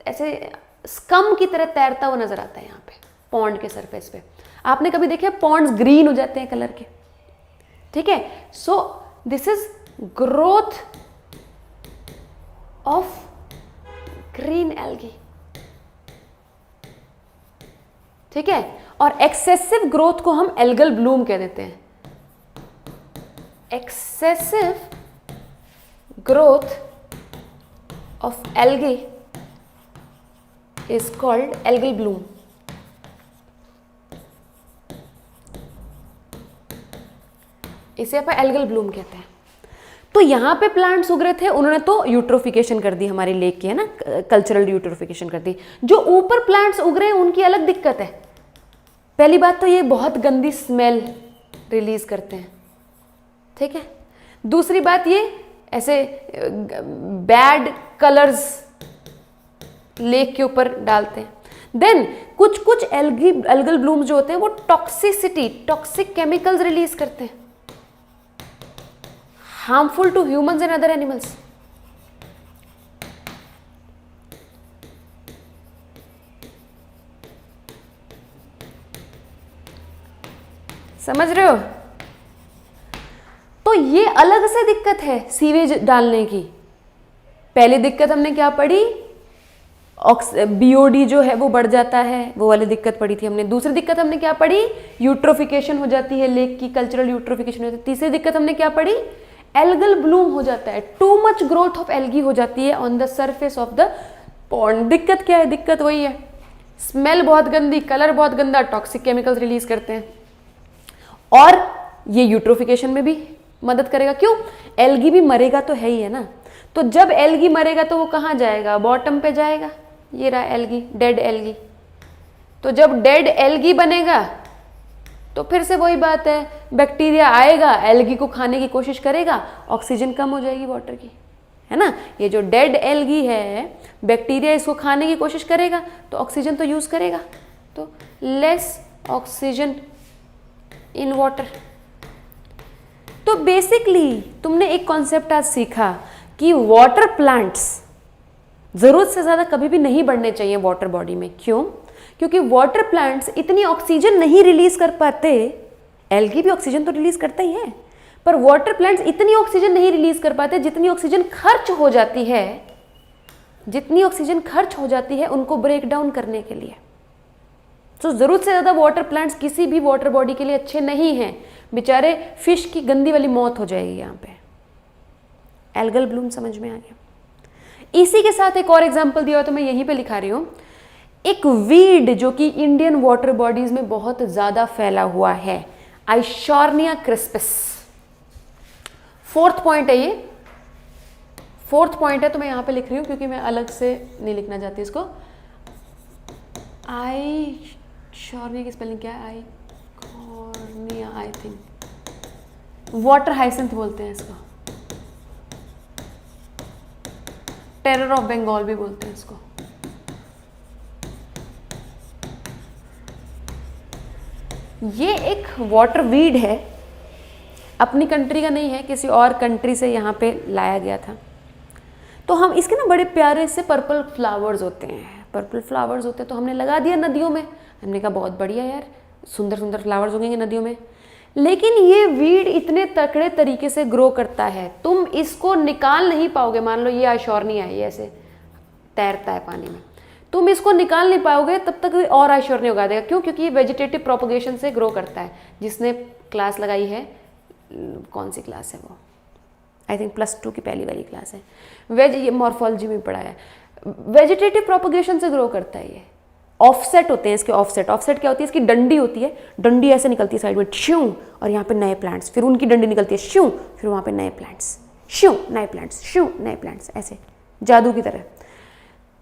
Speaker 1: ऐसे स्कम की तरह तैरता हुआ नजर आता है यहाँ पे पॉन्ड के सरफेस पे. आपने कभी देखे पॉन्ड्स ग्रीन हो जाते हैं कलर के? ठीक है, so this is growth of green algae, ठीक है। और एक्सेसिव ग्रोथ को हम एल्गल ब्लूम कह देते हैं। Excessive growth of algae is called algal Bloom. इसे अपन एल्गल ब्लूम कहते हैं। तो यहां पे प्लांट्स उग रहे थे, उन्होंने तो यूट्रोफिकेशन कर दी हमारी लेक की, है ना, कल्चरल यूट्रोफिकेशन कर दी। जो ऊपर प्लांट्स उग रहे हैं उनकी अलग दिक्कत है। पहली बात तो ये बहुत गंदी स्मेल रिलीज करते हैं, ठीक है। दूसरी बात ये ऐसे बैड कलर्स लेक के ऊपर डालते हैं। देन कुछ कुछ एल्गल ब्लूम्स जो होते हैं वो टॉक्सिसिटी, टॉक्सिक केमिकल्स रिलीज करते हैं, harmful to humans and other animals. समझ रहे हो? तो ये अलग से दिक्कत है सीवेज डालने की। पहली दिक्कत हमने क्या पढ़ी, बीओडी जो है वो बढ़ जाता है, वो वाली दिक्कत पढ़ी थी हमने। दूसरी दिक्कत हमने क्या पढ़ी, यूट्रोफिकेशन हो जाती है लेक की, कल्चरल यूट्रोफिकेशन हो जाती है। तीसरी दिक्कत हमने क्या पढ़ी, एल्गल ब्लूम हो जाता है, too much growth of algae हो जाती है on the surface of the pond. दिक्कत क्या है, दिक्कत वही है, स्मेल बहुत गंदी, कलर बहुत गंदा, टॉक्सिक केमिकल्स रिलीज करते हैं। और ये यूट्रोफिकेशन में भी मदद करेगा। क्यों, एल्गी भी मरेगा तो है ही, है ना। तो जब एल्गी मरेगा तो वो कहाँ जाएगा, बॉटम पे जाएगा। ये रहा एल्गी, डेड एल्गी। तो जब डेड एल्गी बनेगा तो फिर से वही बात है, बैक्टीरिया आएगा, एल्गी को खाने की कोशिश करेगा, ऑक्सीजन कम हो जाएगी वाटर की, है ना। ये जो डेड एल्गी है, बैक्टीरिया इसको खाने की कोशिश करेगा तो ऑक्सीजन तो यूज करेगा, तो लेस ऑक्सीजन इन वाटर। तो बेसिकली तुमने एक कॉन्सेप्ट आज सीखा कि वाटर प्लांट्स जरूरत से ज्यादा कभी भी नहीं बढ़ने चाहिए वाटर बॉडी में। क्यों, क्योंकि वाटर प्लांट्स इतनी ऑक्सीजन नहीं रिलीज कर पाते। एल्गी भी ऑक्सीजन तो रिलीज करता ही है, पर वाटर प्लांट्स इतनी ऑक्सीजन नहीं रिलीज कर पाते जितनी ऑक्सीजन खर्च हो जाती है, जितनी ऑक्सीजन खर्च हो जाती है उनको ब्रेक डाउन करने के लिए। तो जरूरत से ज्यादा वाटर प्लांट्स किसी भी वाटर बॉडी के लिए अच्छे नहीं हैं। बेचारे फिश की गंदी वाली मौत हो जाएगी यहाँ पे। एल्गल ब्लूम समझ में आ गया। इसी के साथ एक और एग्जांपल दिया हो तो मैं यहीं पे लिखा रही हूं, एक वीड जो कि इंडियन वाटर बॉडीज में बहुत ज्यादा फैला हुआ है, आइशॉर्निया क्रिस्पिस। फोर्थ पॉइंट है ये, फोर्थ पॉइंट है तो मैं यहां पे लिख रही हूं क्योंकि मैं अलग से नहीं लिखना चाहती इसको। आइशॉर्निया की स्पेलिंग क्या है, Eichhornia I think, water hyacinth बोलते हैं इसको, टेरर ऑफ बंगाल भी बोलते हैं इसको। ये एक वाटर वीड है, अपनी कंट्री का नहीं है, किसी और कंट्री से यहाँ पे लाया गया था। तो हम इसके ना बड़े प्यारे से पर्पल फ्लावर्स होते हैं, पर्पल फ्लावर्स होते हैं, तो हमने लगा दिया नदियों में। हमने कहा बहुत बढ़िया यार, सुंदर सुंदर फ्लावर्स होंगे नदियों में। लेकिन ये वीड इतने तकड़े तरीके से ग्रो करता है, तुम इसको निकाल नहीं पाओगे। मान लो ये आइशॉर्निया है, ये ऐसे तैरता है पानी में, तुम इसको निकाल नहीं पाओगे तब तक कोई और आइशॉर्निया उगा देगा। क्यों, क्योंकि ये वेजिटेटिव प्रोपगेशन से ग्रो करता है। जिसने क्लास लगाई है, कौन सी क्लास है वो, आई थिंक +2 की पहली वाली क्लास है, ये मॉर्फोलॉजी में पढ़ा है। वेजिटेटिव प्रोपगेशन से ग्रो करता है ये। ऑफसेट होते हैं इसके, ऑफसेट, ऑफसेट क्या होती है, इसकी डंडी होती है, डंडी ऐसे निकलती है साइड में, श्यूं, और यहाँ पे नए प्लांट्स, फिर उनकी डंडी निकलती है, श्यूं, फिर वहाँ पे नए प्लांट्स, श्यूं, नए प्लांट्स, श्यूं, नए प्लांट्स, ऐसे जादू की तरह।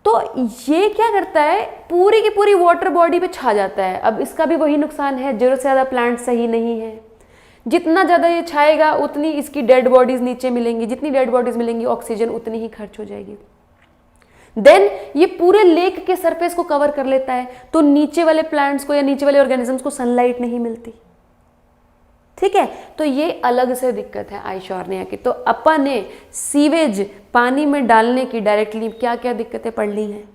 Speaker 1: तो ये क्या करता है, पूरी की पूरी वाटर बॉडी पे छा जाता है। अब इसका भी वही नुकसान है, जरूरत से ज़्यादा प्लांट सही नहीं है। जितना ज़्यादा ये छाएगा उतनी इसकी डेड बॉडीज नीचे मिलेंगी, जितनी डेड बॉडीज मिलेंगी ऑक्सीजन उतनी ही खर्च हो जाएगी। देन ये पूरे लेक के सरफेस को कवर कर लेता है, तो नीचे वाले प्लांट्स को या नीचे वाले ऑर्गेनिजम्स को सनलाइट नहीं मिलती। ठीक है, तो ये अलग से दिक्कत है आइशॉर्निया की। तो अपन ने सीवेज पानी में डालने की डायरेक्टली क्या क्या दिक्कतें पढ़ ली हैं।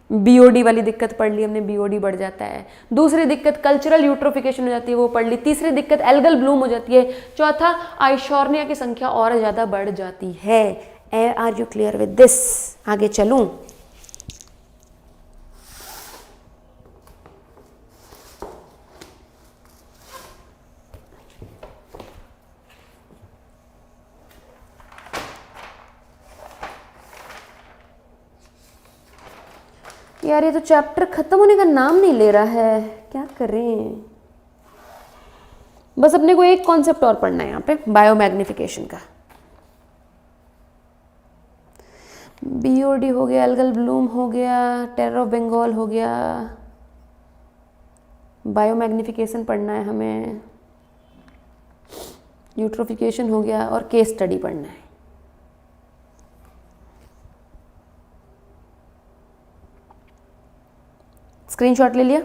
Speaker 1: बीओडी वाली दिक्कत पढ़ ली हमने, बीओडी बढ़ जाता है। दूसरी दिक्कत कल्चरल यूट्रोफिकेशन हो जाती है, वो पढ़ ली। तीसरी दिक्कत एल्गल ब्लूम हो जाती है। चौथा, आइशॉर्निया की संख्या और ज़्यादा बढ़ जाती है। Are you clear with this? आगे चलूं? यार ये तो चैप्टर खत्म होने का नाम नहीं ले रहा है, क्या करें? बस अपने को एक कॉन्सेप्ट और पढ़ना है यहाँ पे, बायोमैग्निफिकेशन का। बीओडी हो गया, एल्गल ब्लूम हो गया, टेरर ऑफ बंगाल हो गया, बायोमैग्निफिकेशन पढ़ना है हमें, यूट्रोफिकेशन हो गया और केस स्टडी पढ़ना है। स्क्रीनशॉट ले लिया?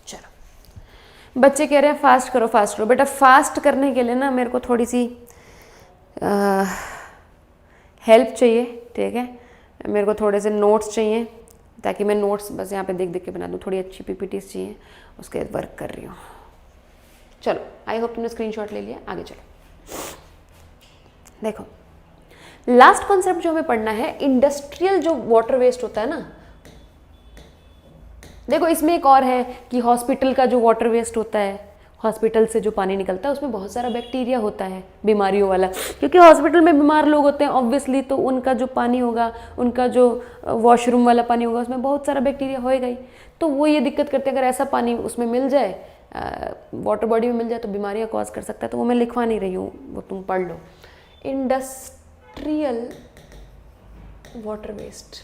Speaker 1: चलो, बच्चे कह रहे हैं फास्ट करो फास्ट करो। बेटा फास्ट करने के लिए ना मेरे को थोड़ी सी हेल्प चाहिए, ठीक है? मेरे को थोड़े से नोट्स चाहिए ताकि मैं नोट्स बस यहाँ पे देख देख के बना दूँ। थोड़ी अच्छी पीपीटीज चाहिए, उसके वर्क कर रही हूँ। चलो, आई होप तुमने स्क्रीनशॉट ले लिया। आगे चलो, देखो लास्ट कॉन्सेप्ट जो हमें पढ़ना है, इंडस्ट्रियल जो वाटर वेस्ट होता है ना। देखो इसमें एक और है कि हॉस्पिटल का जो वाटर वेस्ट होता है, हॉस्पिटल से जो पानी निकलता है उसमें बहुत सारा बैक्टीरिया होता है बीमारियों वाला, क्योंकि हॉस्पिटल में बीमार लोग होते हैं ऑब्वियसली, तो उनका जो पानी होगा, उनका जो वॉशरूम वाला पानी होगा, उसमें बहुत सारा बैक्टीरिया होएगा ही। तो वो ये दिक्कत करते हैं, अगर ऐसा पानी उसमें मिल जाए, वाटर बॉडी में मिल जाए तो बीमारियाँ कॉज कर सकता है। तो वो मैं लिखवा नहीं रही हूँ, वो तुम पढ़ लो। इंडस्ट्रियल वाटर वेस्ट,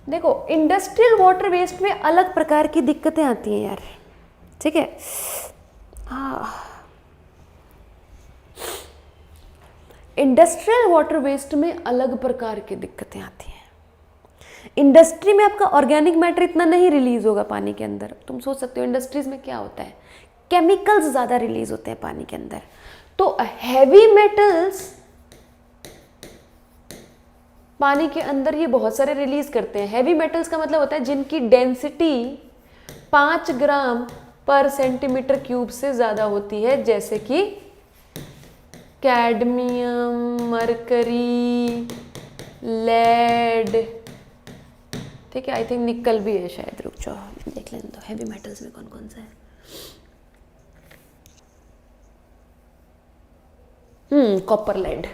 Speaker 1: देखो इंडस्ट्रियल वाटर वेस्ट में अलग प्रकार की दिक्कतें आती हैं यार, ठीक है? इंडस्ट्रियल वाटर वेस्ट में अलग प्रकार की दिक्कतें आती हैं। इंडस्ट्री में आपका ऑर्गेनिक मैटर इतना नहीं रिलीज होगा पानी के अंदर। तुम सोच सकते हो इंडस्ट्रीज में क्या होता है, केमिकल्स ज़्यादा रिलीज होते हैं पानी के अंदर। तो हैवी मेटल्स पानी के अंदर ये बहुत सारे रिलीज करते हैं। हैवी मेटल्स का मतलब होता है जिनकी डेंसिटी 5 ग्राम पर सेंटीमीटर क्यूब से ज़्यादा होती है, जैसे कि कैडमियम, मरकरी, लेड, ठीक है? आई थिंक निकल भी है शायद, रुक जाओ देख लें तो हैवी मेटल्स में कौन कौन सा है। कॉपर, लेड,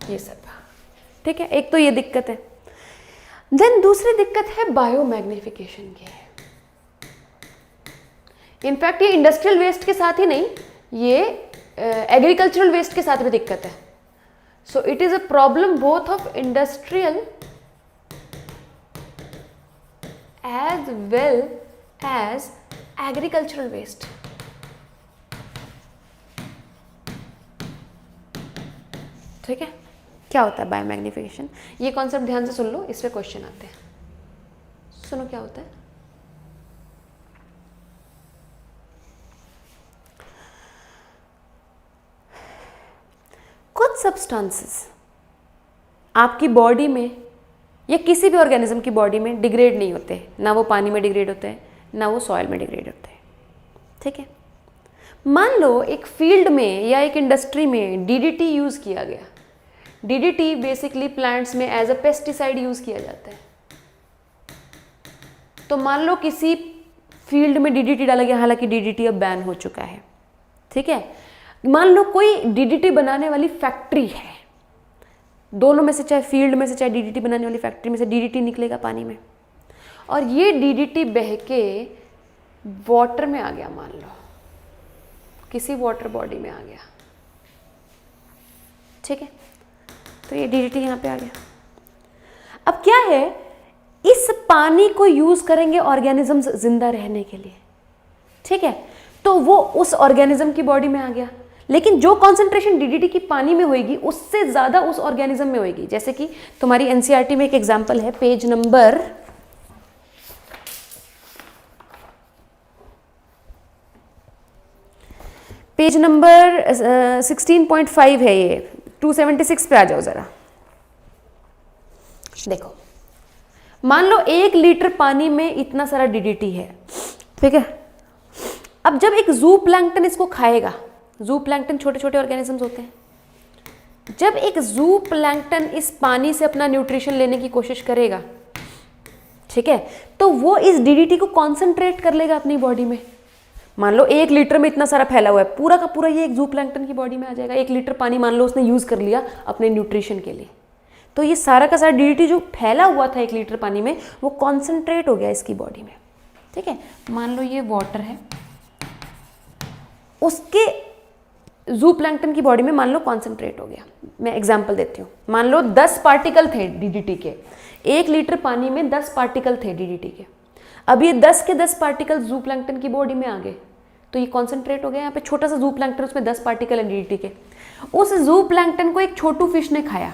Speaker 1: ये सब, ठीक है? एक तो ये दिक्कत है। देन दूसरी दिक्कत है बायोमैग्निफिकेशन की। इनफैक्ट ये इंडस्ट्रियल वेस्ट के साथ ही नहीं, ये एग्रीकल्चरल वेस्ट के साथ भी दिक्कत है। So it is a problem both of industrial as well as agricultural waste. ठीक है? क्या होता है बायोमैग्निफिकेशन? ये कॉन्सेप्ट ध्यान से सुन लो, इस पे क्वेश्चन आते हैं। सुनो क्या होता है। कुछ सब्सटेंसेस आपकी बॉडी में या किसी भी ऑर्गेनिज्म की बॉडी में डिग्रेड नहीं होते, ना वो पानी में डिग्रेड होते हैं, ना वो सॉइल में डिग्रेड होते हैं। ठीक है? मान लो एक फील्ड में या एक इंडस्ट्री में डीडीटी यूज किया गया। डीडीटी बेसिकली प्लांट्स में एज अ पेस्टिसाइड यूज किया जाता है। तो मान लो किसी फील्ड में डीडीटी डाला गया, हालांकि डीडीटी अब बैन हो चुका है। ठीक है? मान लो कोई डीडीटी बनाने वाली फैक्ट्री है, दोनों में से, चाहे फील्ड में से चाहे डीडीटी बनाने वाली फैक्ट्री में से डीडीटी निकलेगा पानी में, और ये डीडीटी बह के वाटर में आ गया, मान लो किसी वाटर बॉडी में आ गया। ठीक है? तो ये डीडीटी यहाँ पे आ गया। अब क्या है, इस पानी को यूज करेंगे ऑर्गेनिजम्स जिंदा रहने के लिए। ठीक है? तो वो उस ऑर्गेनिज्म की बॉडी में आ गया, लेकिन जो कॉन्सेंट्रेशन डीडीटी की पानी में होगी उससे ज्यादा उस ऑर्गेनिज्म में होगी। जैसे कि तुम्हारी एनसीईआरटी में एक एग्जांपल है, पेज नंबर 16.5 है, ये 276 पे आ जाओ जरा। देखो मान लो 1 लीटर पानी में इतना सारा डीडीटी है, ठीक है। अब जब एक जू प्लैंकटन इसको खाएगा, जू प्लैंकटन छोटे छोटे ऑर्गेनिजम्स होते हैं, जब एक जू प्लैंकटन इस पानी से अपना न्यूट्रिशन लेने की कोशिश करेगा, ठीक है, तो वो इस डीडीटी को कॉन्सेंट्रेट कर लेगा अपनी बॉडी में। मान लो 1 लीटर में इतना सारा फैला हुआ है, पूरा का पूरा ये एक जू प्लैंकटन की बॉडी में आ जाएगा। 1 लीटर पानी मान लो उसने यूज कर लिया अपने न्यूट्रिशन के लिए, तो ये सारा का सारा डीडीटी जो फैला हुआ था 1 लीटर पानी में, वो कॉन्सेंट्रेट हो गया इसकी बॉडी में, ठीक है। मान लो ये वाटर है, उसके जू प्लैंकटन की बॉडी में मान लो कॉन्सेंट्रेट हो गया। मैं एग्जांपल देती हूँ, मान लो 10 पार्टिकल थे डीडीटी के, 1 लीटर पानी में 10 पार्टिकल थे डीडीटी के। अब ये 10 के 10 पार्टिकल जू प्लैंकटन की बॉडी में आ गए, तो ये कॉन्सेंट्रेट हो गया। यहाँ पे छोटा सा जू प्लैंकटन, उसमें 10 पार्टिकल है डीडीटी के। उस जू प्लैंकटन को एक छोटू फिश ने खाया,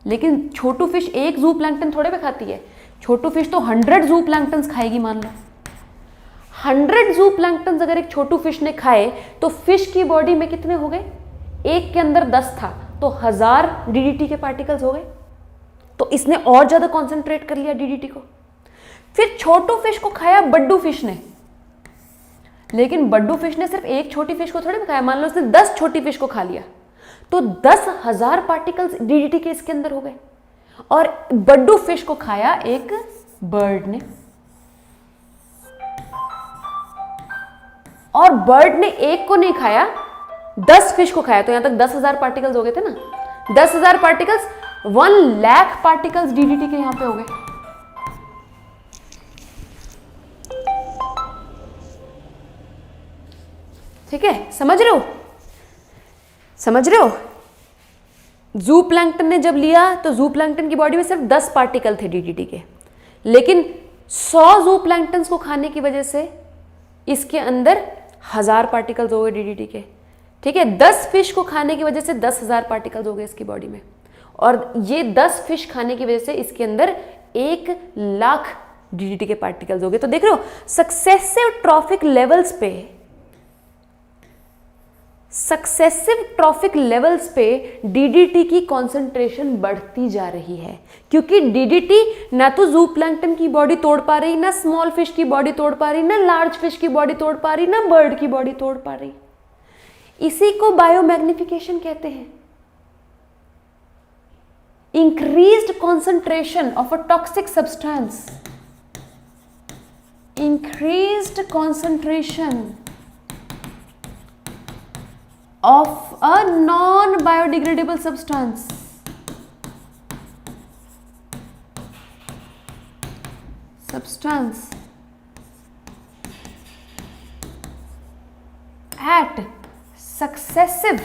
Speaker 1: लेकिन छोटू फिश एक जू प्लैंकटन थोड़े पे खाती है, छोटू फिश तो 100 जू प्लैंकटन खाएगी। मान लो 100 जू प्लैंकटन अगर एक छोटू फिश ने खाए, तो फिश की बॉडी में कितने हो गए? एक के अंदर 10 था, तो 1000 डीडीटी के पार्टिकल्स हो गए। तो इसने और ज्यादा कॉन्सेंट्रेट कर लिया डीडीटी को। फिर छोटू फिश को खाया बड्डू फिश ने, लेकिन बड्डू फिश ने सिर्फ एक छोटी फिश को थोड़ी खाया, मान लो उसने 10 छोटी फिश को खा लिया, तो 10,000 पार्टिकल्स डीडीटी के इसके अंदर हो गए। और बड्डू फिश को खाया एक बर्ड ने, और बर्ड ने एक को नहीं खाया, 10 फिश को खाया, तो यहां तक 10,000 पार्टिकल्स हो गए थे ना। 10,000 पार्टिकल्स 1 लाख पार्टिकल्स डीडीटी के यहां पे हो गए। ठीक है, समझ रहे हो? समझ रहे हो? जू प्लैंकटन ने जब लिया तो जू प्लैंकटन की बॉडी में सिर्फ 10 पार्टिकल थे डीडीटी के, लेकिन 100 जू प्लैंकटन को खाने की वजह से इसके अंदर 1000 पार्टिकल्स हो गए डीडीटी के। ठीक है, 10 फिश को खाने की वजह से 10,000 पार्टिकल्स हो गए इसकी बॉडी में, और ये 10 फिश खाने की वजह से इसके अंदर 1 लाख डीडीटी के पार्टिकल्स हो गए। तो देख रहे हो, सक्सेसिव ट्रॉफिक लेवल्स पे डीडीटी की कॉन्सेंट्रेशन बढ़ती जा रही है, क्योंकि डीडीटी ना तो जू प्लैंकटन की बॉडी तोड़ पा रही, ना स्मॉल फिश की बॉडी तोड़ पा रही, ना लार्ज फिश की बॉडी तोड़ पा रही, ना बर्ड की बॉडी तोड़ पा रही। इसी को बायोमैग्निफिकेशन कहते हैं। Increased concentration of a toxic substance, increased concentration of a non-biodegradable substance at successive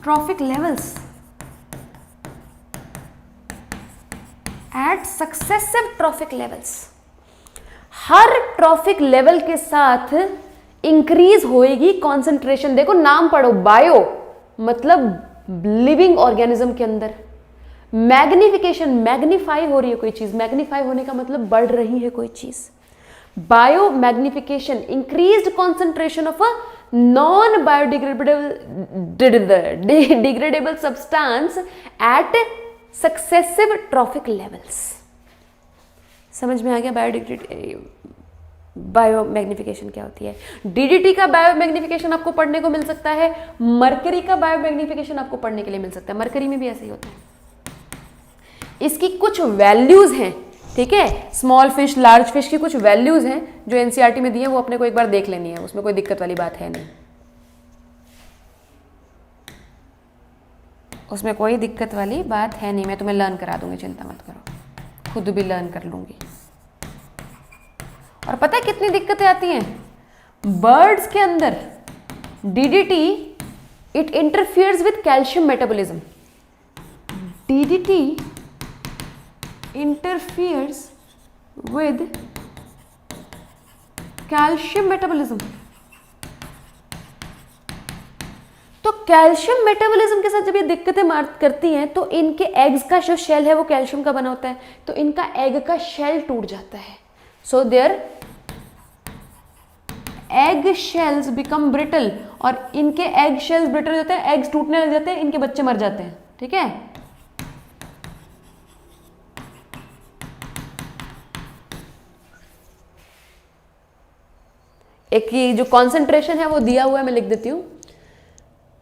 Speaker 1: trophic levels, her trophic level के साथ इंक्रीज होएगी कॉन्सेंट्रेशन। देखो नाम पढ़ो, बायो मतलब लिविंग ऑर्गेनिज्म के अंदर, मैग्निफिकेशन मैग्नीफाई हो रही है कोई चीज, मैग्नीफाई होने का मतलब बढ़ रही है कोई चीज। Bio magnification, increased concentration of a non biodegradable substance at successive trophic levels. समझ में आ गया बायोमैग्निफिकेशन क्या होती है? डीडीटी का बायोमैग्निफिकेशन आपको पढ़ने को मिल सकता है, मरकरी का बायोमैग्निफिकेशन आपको पढ़ने के लिए मिल सकता है। मरकरी में भी ऐसे ही होता है। इसकी कुछ वैल्यूज हैं, ठीक है, स्मॉल फिश लार्ज फिश की कुछ वैल्यूज हैं जो एनसीईआरटी में दी है, वो अपने को एक बार देख लेनी है, उसमें कोई दिक्कत वाली बात है नहीं, उसमें कोई दिक्कत वाली बात है नहीं। मैं तुम्हें लर्न करा दूंगी, चिंता मत करो, खुद भी लर्न कर लूंगी। और पता है कितनी दिक्कतें आती हैं बर्ड्स के अंदर? DDT it interferes with calcium metabolism. DDT interferes with calcium metabolism. तो कैल्शियम मेटाबॉलिज्म के साथ जब ये दिक्कतें करती हैं, तो इनके एग्स का जो शेल है वो कैल्शियम का बना होता है, तो इनका एग का शेल टूट जाता है। So their egg shells become brittle, और इनके egg shells brittle हो जाते हैं, eggs टूटने लग जाते हैं, इनके बच्चे मर जाते हैं। ठीक है, एक की जो कॉन्सेंट्रेशन है वो दिया हुआ है, मैं लिख देती हूँ।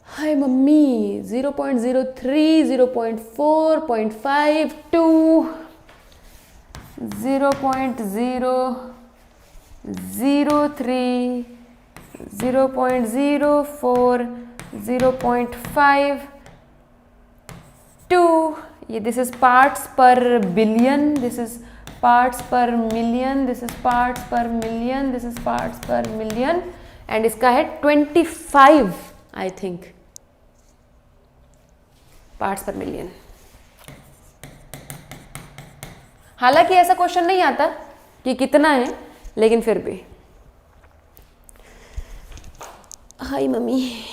Speaker 1: हाय mummy, 0.03, 0.4, 0.5, 2, 0.003, 0.04, 0.5, 2. This is parts per billion, this is parts per million, this is parts per million, this is parts per million, and इसका है 25 I think पार्ट्स पर मिलियन। हालांकि ऐसा क्वेश्चन नहीं आता कि कितना है, लेकिन फिर भी। हाय मम्मी,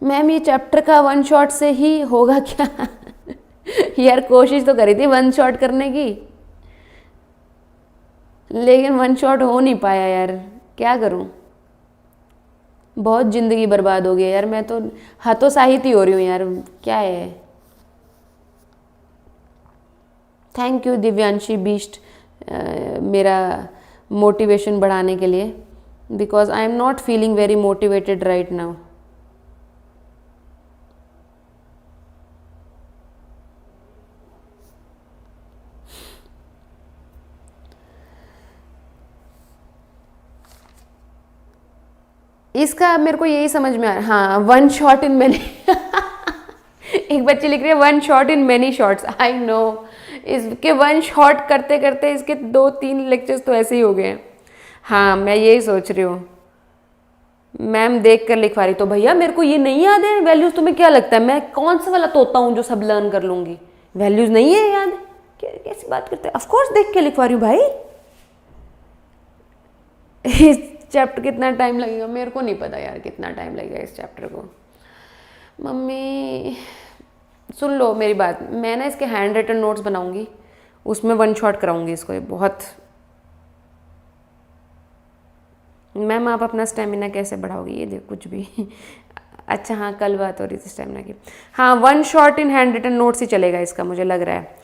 Speaker 1: मैम ये चैप्टर का वन शॉट से ही होगा क्या? यार कोशिश तो करी थी वन शॉट करने की, लेकिन वन शॉट हो नहीं पाया यार, क्या करूं। बहुत ज़िंदगी बर्बाद हो गई यार, मैं तो हतोत्साहित ही हो रही हूँ यार, क्या है। थैंक यू दिव्यांशी बीस्ट मेरा मोटिवेशन बढ़ाने के लिए, because I am not feeling very motivated right now. इसका मेरे को यही समझ में आ रहा है, हाँ, वन शॉट इन मैनी। एक बच्ची लिख रही है one shot in many shots. I know, इसके वन शॉट करते करते इसके 2-3 लेक्चर्स तो ऐसे ही हो गए हैं। हाँ, मैं यही सोच रही हूँ। मैम देख कर लिखवा रही, तो भैया मेरे को ये नहीं याद है वैल्यूज, तुम्हें क्या लगता है मैं कौन सा वाला तोता हूँ जो सब लर्न कर लूँगी? वैल्यूज नहीं है याद? कैसी बात करते हैं? ऑफकोर्स देख के लिखवा रही हूँ भाई। इस चैप्टर कितना टाइम लगेगा मेरे को नहीं पता यार, कितना टाइम लगेगा इस चैप्टर को। मम्मी सुन लो मेरी बात, मैं ना इसके हैंड रिटन नोट्स बनाऊंगी, उसमें वन शॉट कराऊंगी इसको। ये बहुत। मैम आप अपना स्टेमिना कैसे बढ़ाओगी? ये देखो कुछ भी। अच्छा हाँ, कल बात हो रही थी स्टेमिना की। हाँ, one shot in handwritten notes ही चलेगा इसका, मुझे लग रहा है।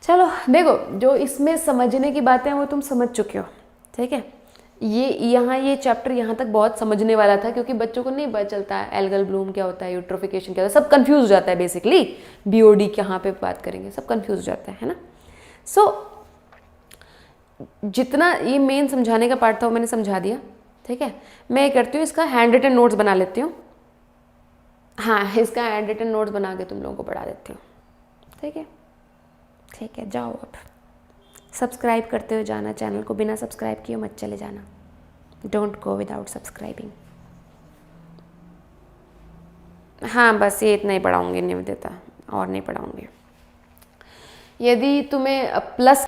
Speaker 1: चलो देखो, जो इसमें समझने की बातें हैं वो तुम समझ चुके हो, ठीक है। ये चैप्टर यहाँ तक बहुत समझने वाला था, क्योंकि बच्चों को नहीं पता चलता है एल्गल ब्लूम क्या होता है, यूट्रोफिकेशन क्या होता है, सब कंफ्यूज हो जाता है बेसिकली। बीओडी कहाँ पे बात करेंगे, सब कंफ्यूज हो जाता है ना। सो जितना ये मेन समझाने का पार्ट था वो मैंने समझा दिया, ठीक है। मैं ये करती हूँ, इसका हैंड रिटन नोट्स बना लेती हूँ। हाँ, इसका हैंड रिटन नोट्स बना के तुम लोगों को पढ़ा देती हूँ, ठीक है। ठीक है, जाओ अब सब्सक्राइब करते हुए जाना चैनल को, बिना सब्सक्राइब किए मत चले जाना। Don't go without subscribing. हाँ, बस ये इतना ही पढ़ाऊँगी निवेदिता, और नहीं पढ़ाऊँगी। यदि तुम्हें प्लस